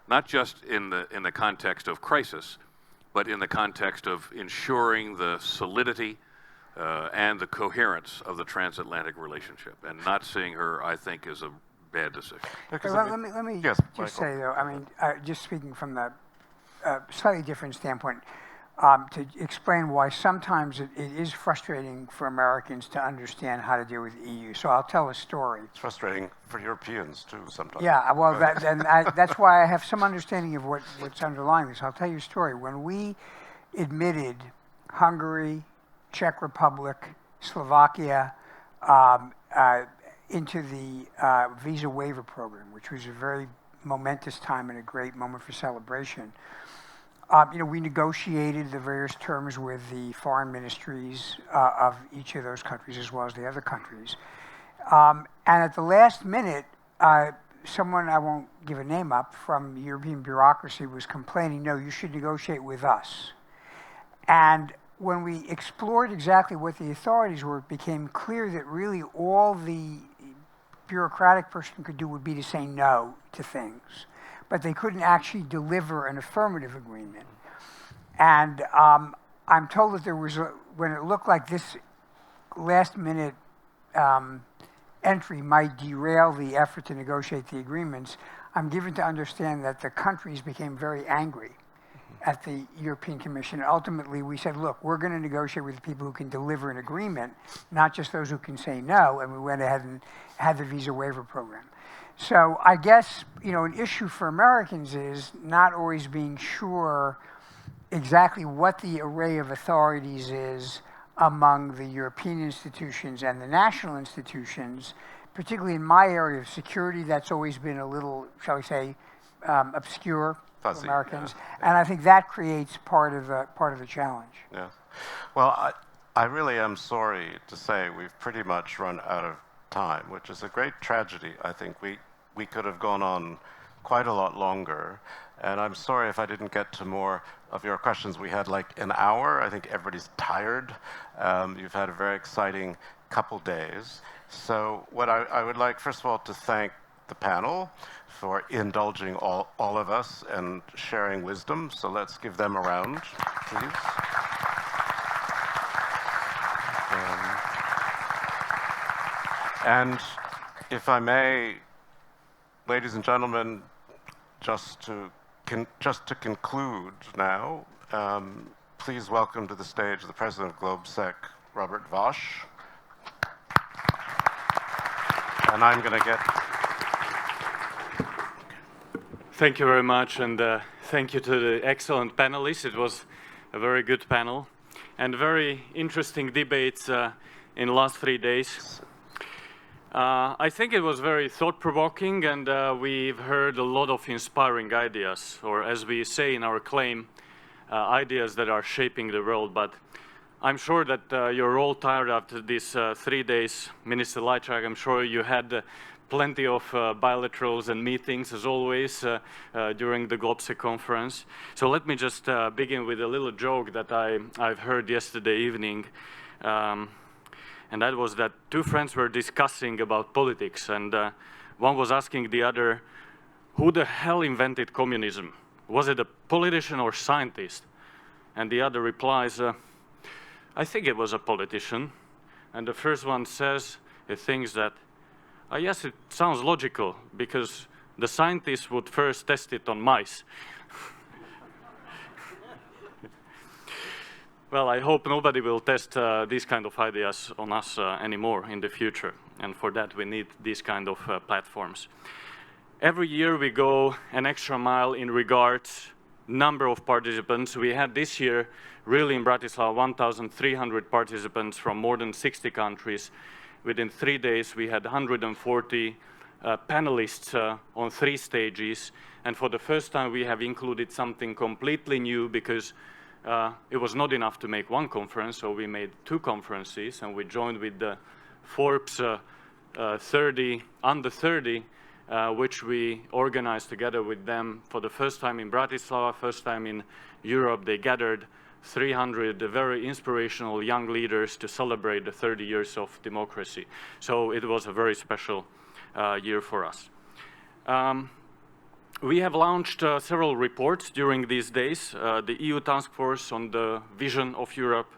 not just in the context of crisis, but in the context of ensuring the solidity and the coherence of the transatlantic relationship. And not seeing her, I think, is a bad decision. Let me yes, just Michael. say, though, I mean, just speaking from the slightly different standpoint, to explain why sometimes it is frustrating for Americans to understand how to deal with the EU. So I'll tell a story. It's frustrating for Europeans, too, sometimes. Yeah, well, that's why I have some understanding of what's underlying this. I'll tell you a story. When we admitted Hungary, Czech Republic, Slovakia into the visa waiver program, which was a very momentous time and a great moment for celebration, we negotiated the various terms with the foreign ministries of each of those countries as well as the other countries. And at the last minute, someone, I won't give a name up, from European bureaucracy was complaining, no, you should negotiate with us. And when we explored exactly what the authorities were, it became clear that really all the bureaucratic person could do would be to say no to things. But they couldn't actually deliver an affirmative agreement. And I'm told that there was, when it looked like this last-minute entry might derail the effort to negotiate the agreements, I'm given to understand that the countries became very angry at the European Commission. Ultimately, we said, look, we're going to negotiate with the people who can deliver an agreement, not just those who can say no, and we went ahead and had the visa waiver program. So I guess, an issue for Americans is not always being sure exactly what the array of authorities is among the European institutions and the national institutions, particularly in my area of security. That's always been a little, shall we say, obscure for Americans. Yeah. And I think that creates part of the challenge. Yeah. Well, I really am sorry to say we've pretty much run out of time, which is a great tragedy. I think we could have gone on quite a lot longer. And I'm sorry if I didn't get to more of your questions. We had like an hour. I think everybody's tired. You've had a very exciting couple days. So what I would like, first of all, to thank the panel for indulging all of us and sharing wisdom. So let's give them a round, please. And if I may, ladies and gentlemen, just to conclude now, please welcome to the stage the President of GlobeSec, Robert Vaush. And I'm going to get... Thank you very much, and thank you to the excellent panelists. It was a very good panel, and very interesting debates in the last 3 days. I think it was very thought-provoking, and we've heard a lot of inspiring ideas, or as we say in our claim, ideas that are shaping the world. But I'm sure that you're all tired after these 3 days. Minister Lajčák, I'm sure you had plenty of bilaterals and meetings, as always, during the GlobeSec conference. So let me just begin with a little joke that I've heard yesterday evening. And that was that two friends were discussing about politics, and one was asking the other, who the hell invented communism? Was it a politician or scientist? And the other replies, I think it was a politician. And the first one says, he thinks that, yes, it sounds logical, because the scientists would first test it on mice. Well, I hope nobody will test these kind of ideas on us anymore in the future. And for that, we need these kind of platforms. Every year, we go an extra mile in regards number of participants. We had this year, really in Bratislava, 1,300 participants from more than 60 countries. Within 3 days, we had 140 panelists on 3 stages. And for the first time, we have included something completely new, because it was not enough to make one conference, so we made 2 conferences, and we joined with the Forbes 30, under 30, which we organized together with them for the first time in Bratislava, first time in Europe. They gathered 300 very inspirational young leaders to celebrate the 30 years of democracy. So it was a very special year for us. We have launched several reports during these days. The EU Task Force on the Vision of Europe,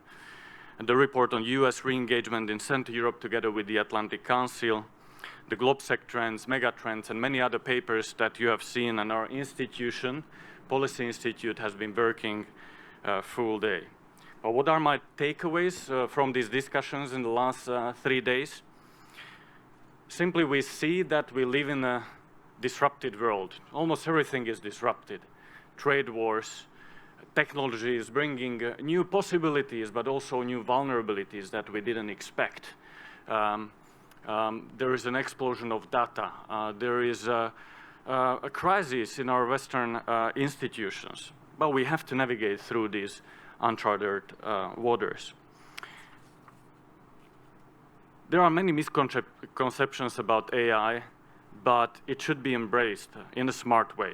and the report on US re-engagement in Central Europe together with the Atlantic Council, the GlobeSec trends, megatrends, and many other papers that you have seen. And our institution, Policy Institute, has been working full day. But what are my takeaways from these discussions in the last 3 days? Simply, we see that we live in a disrupted world. Almost everything is disrupted. Trade wars, technology is bringing new possibilities, but also new vulnerabilities that we didn't expect. There is an explosion of data. There is a crisis in our Western institutions. But we have to navigate through these uncharted waters. There are many misconceptions about AI, but it should be embraced in a smart way.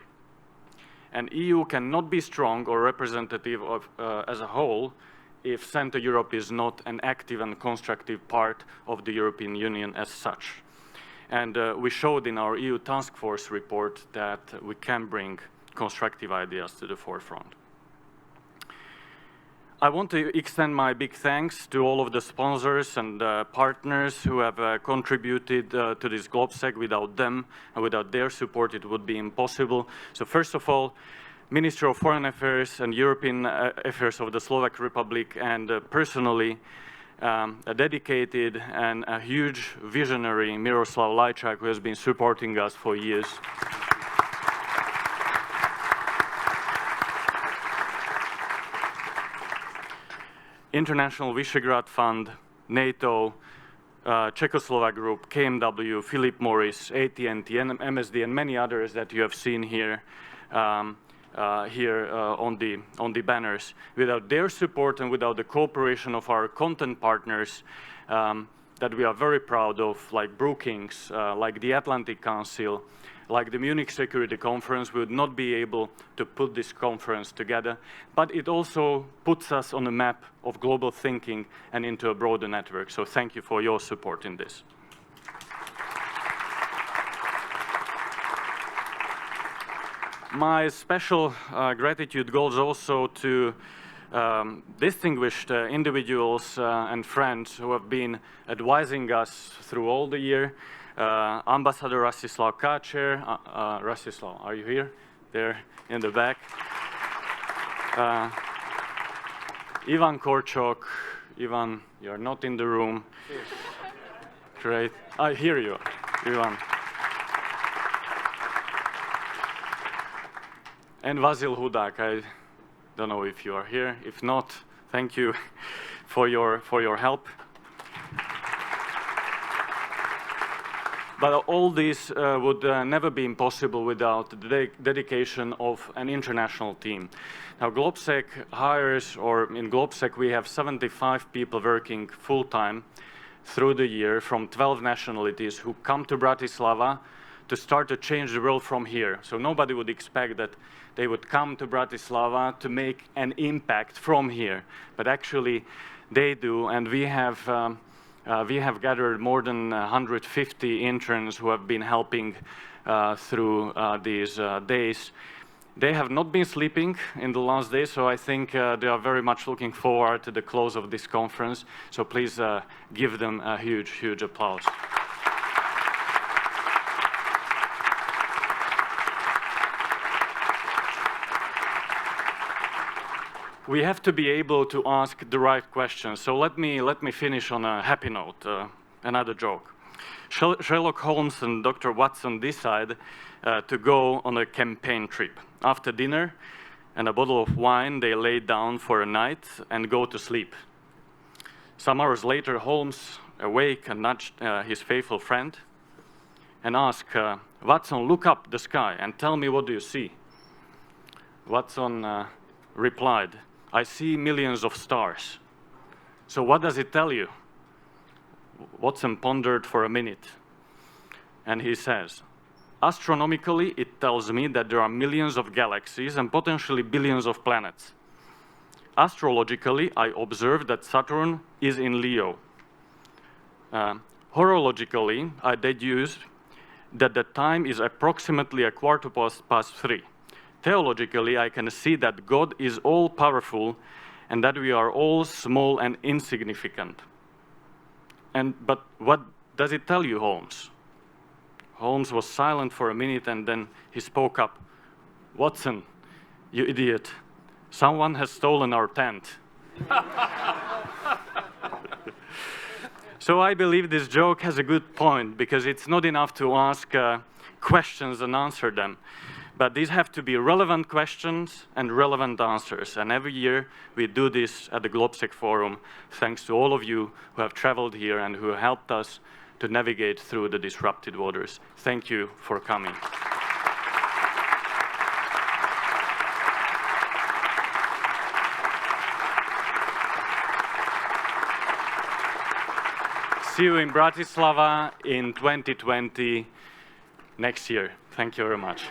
And EU cannot be strong or representative of, as a whole if Central Europe is not an active and constructive part of the European Union as such. And we showed in our EU Task Force report that we can bring constructive ideas to the forefront. I want to extend my big thanks to all of the sponsors and partners who have contributed to this GlobeSec. Without them and without their support, it would be impossible. So first of all, Minister of Foreign Affairs and European Affairs of the Slovak Republic, and personally, a dedicated and a huge visionary, Miroslav Lajčák, who has been supporting us for years. International Visegrad Fund, NATO, Czechoslovak Group, KMW, Philip Morris, AT&T, and MSD, and many others that you have seen here. here on the banners. Without their support and without the cooperation of our content partners that we are very proud of, like Brookings, like the Atlantic Council, like the Munich Security Conference, we would not be able to put this conference together. But it also puts us on a map of global thinking and into a broader network. So thank you for your support in this. My special gratitude goes also to distinguished individuals and friends who have been advising us through all the year. Ambassador Rastislav Káčer. Rastislav, are you here? There in the back. Ivan Korčok. Ivan, you're not in the room. Great. I hear you, Ivan. And Vasil Hudak. I don't know if you are here. If not, thank you for your help. But all this would never be possible without the dedication of an international team. Now, GlobSec hires, or in GlobSec we have 75 people working full-time through the year from 12 nationalities who come to Bratislava to start to change the world from here. So nobody would expect that they would come to Bratislava to make an impact from here. But actually they do, and we have gathered more than 150 interns who have been helping through these days. They have not been sleeping in the last days, so I think they are very much looking forward to the close of this conference. So please give them a huge, huge applause. We have to be able to ask the right questions. So let me finish on a happy note, another joke. Sherlock Holmes and Dr. Watson decide to go on a campaign trip. After dinner and a bottle of wine, they lay down for a night and go to sleep. Some hours later, Holmes awake and nudged his faithful friend and asked, Watson, look up the sky and tell me, what do you see? Watson replied, I see millions of stars. So what does it tell you? Watson pondered for a minute, and he says, astronomically, it tells me that there are millions of galaxies and potentially billions of planets. Astrologically, I observe that Saturn is in Leo. Horologically, I deduce that the time is approximately 3:15. Theologically, I can see that God is all-powerful and that we are all small and insignificant. But what does it tell you, Holmes? Holmes was silent for a minute and then he spoke up. Watson, you idiot. Someone has stolen our tent. So I believe this joke has a good point, because it's not enough to ask questions and answer them. But these have to be relevant questions and relevant answers. And every year we do this at the GlobSec Forum, thanks to all of you who have traveled here and who helped us to navigate through the disrupted waters. Thank you for coming. See you in Bratislava in 2020 next year. Thank you very much.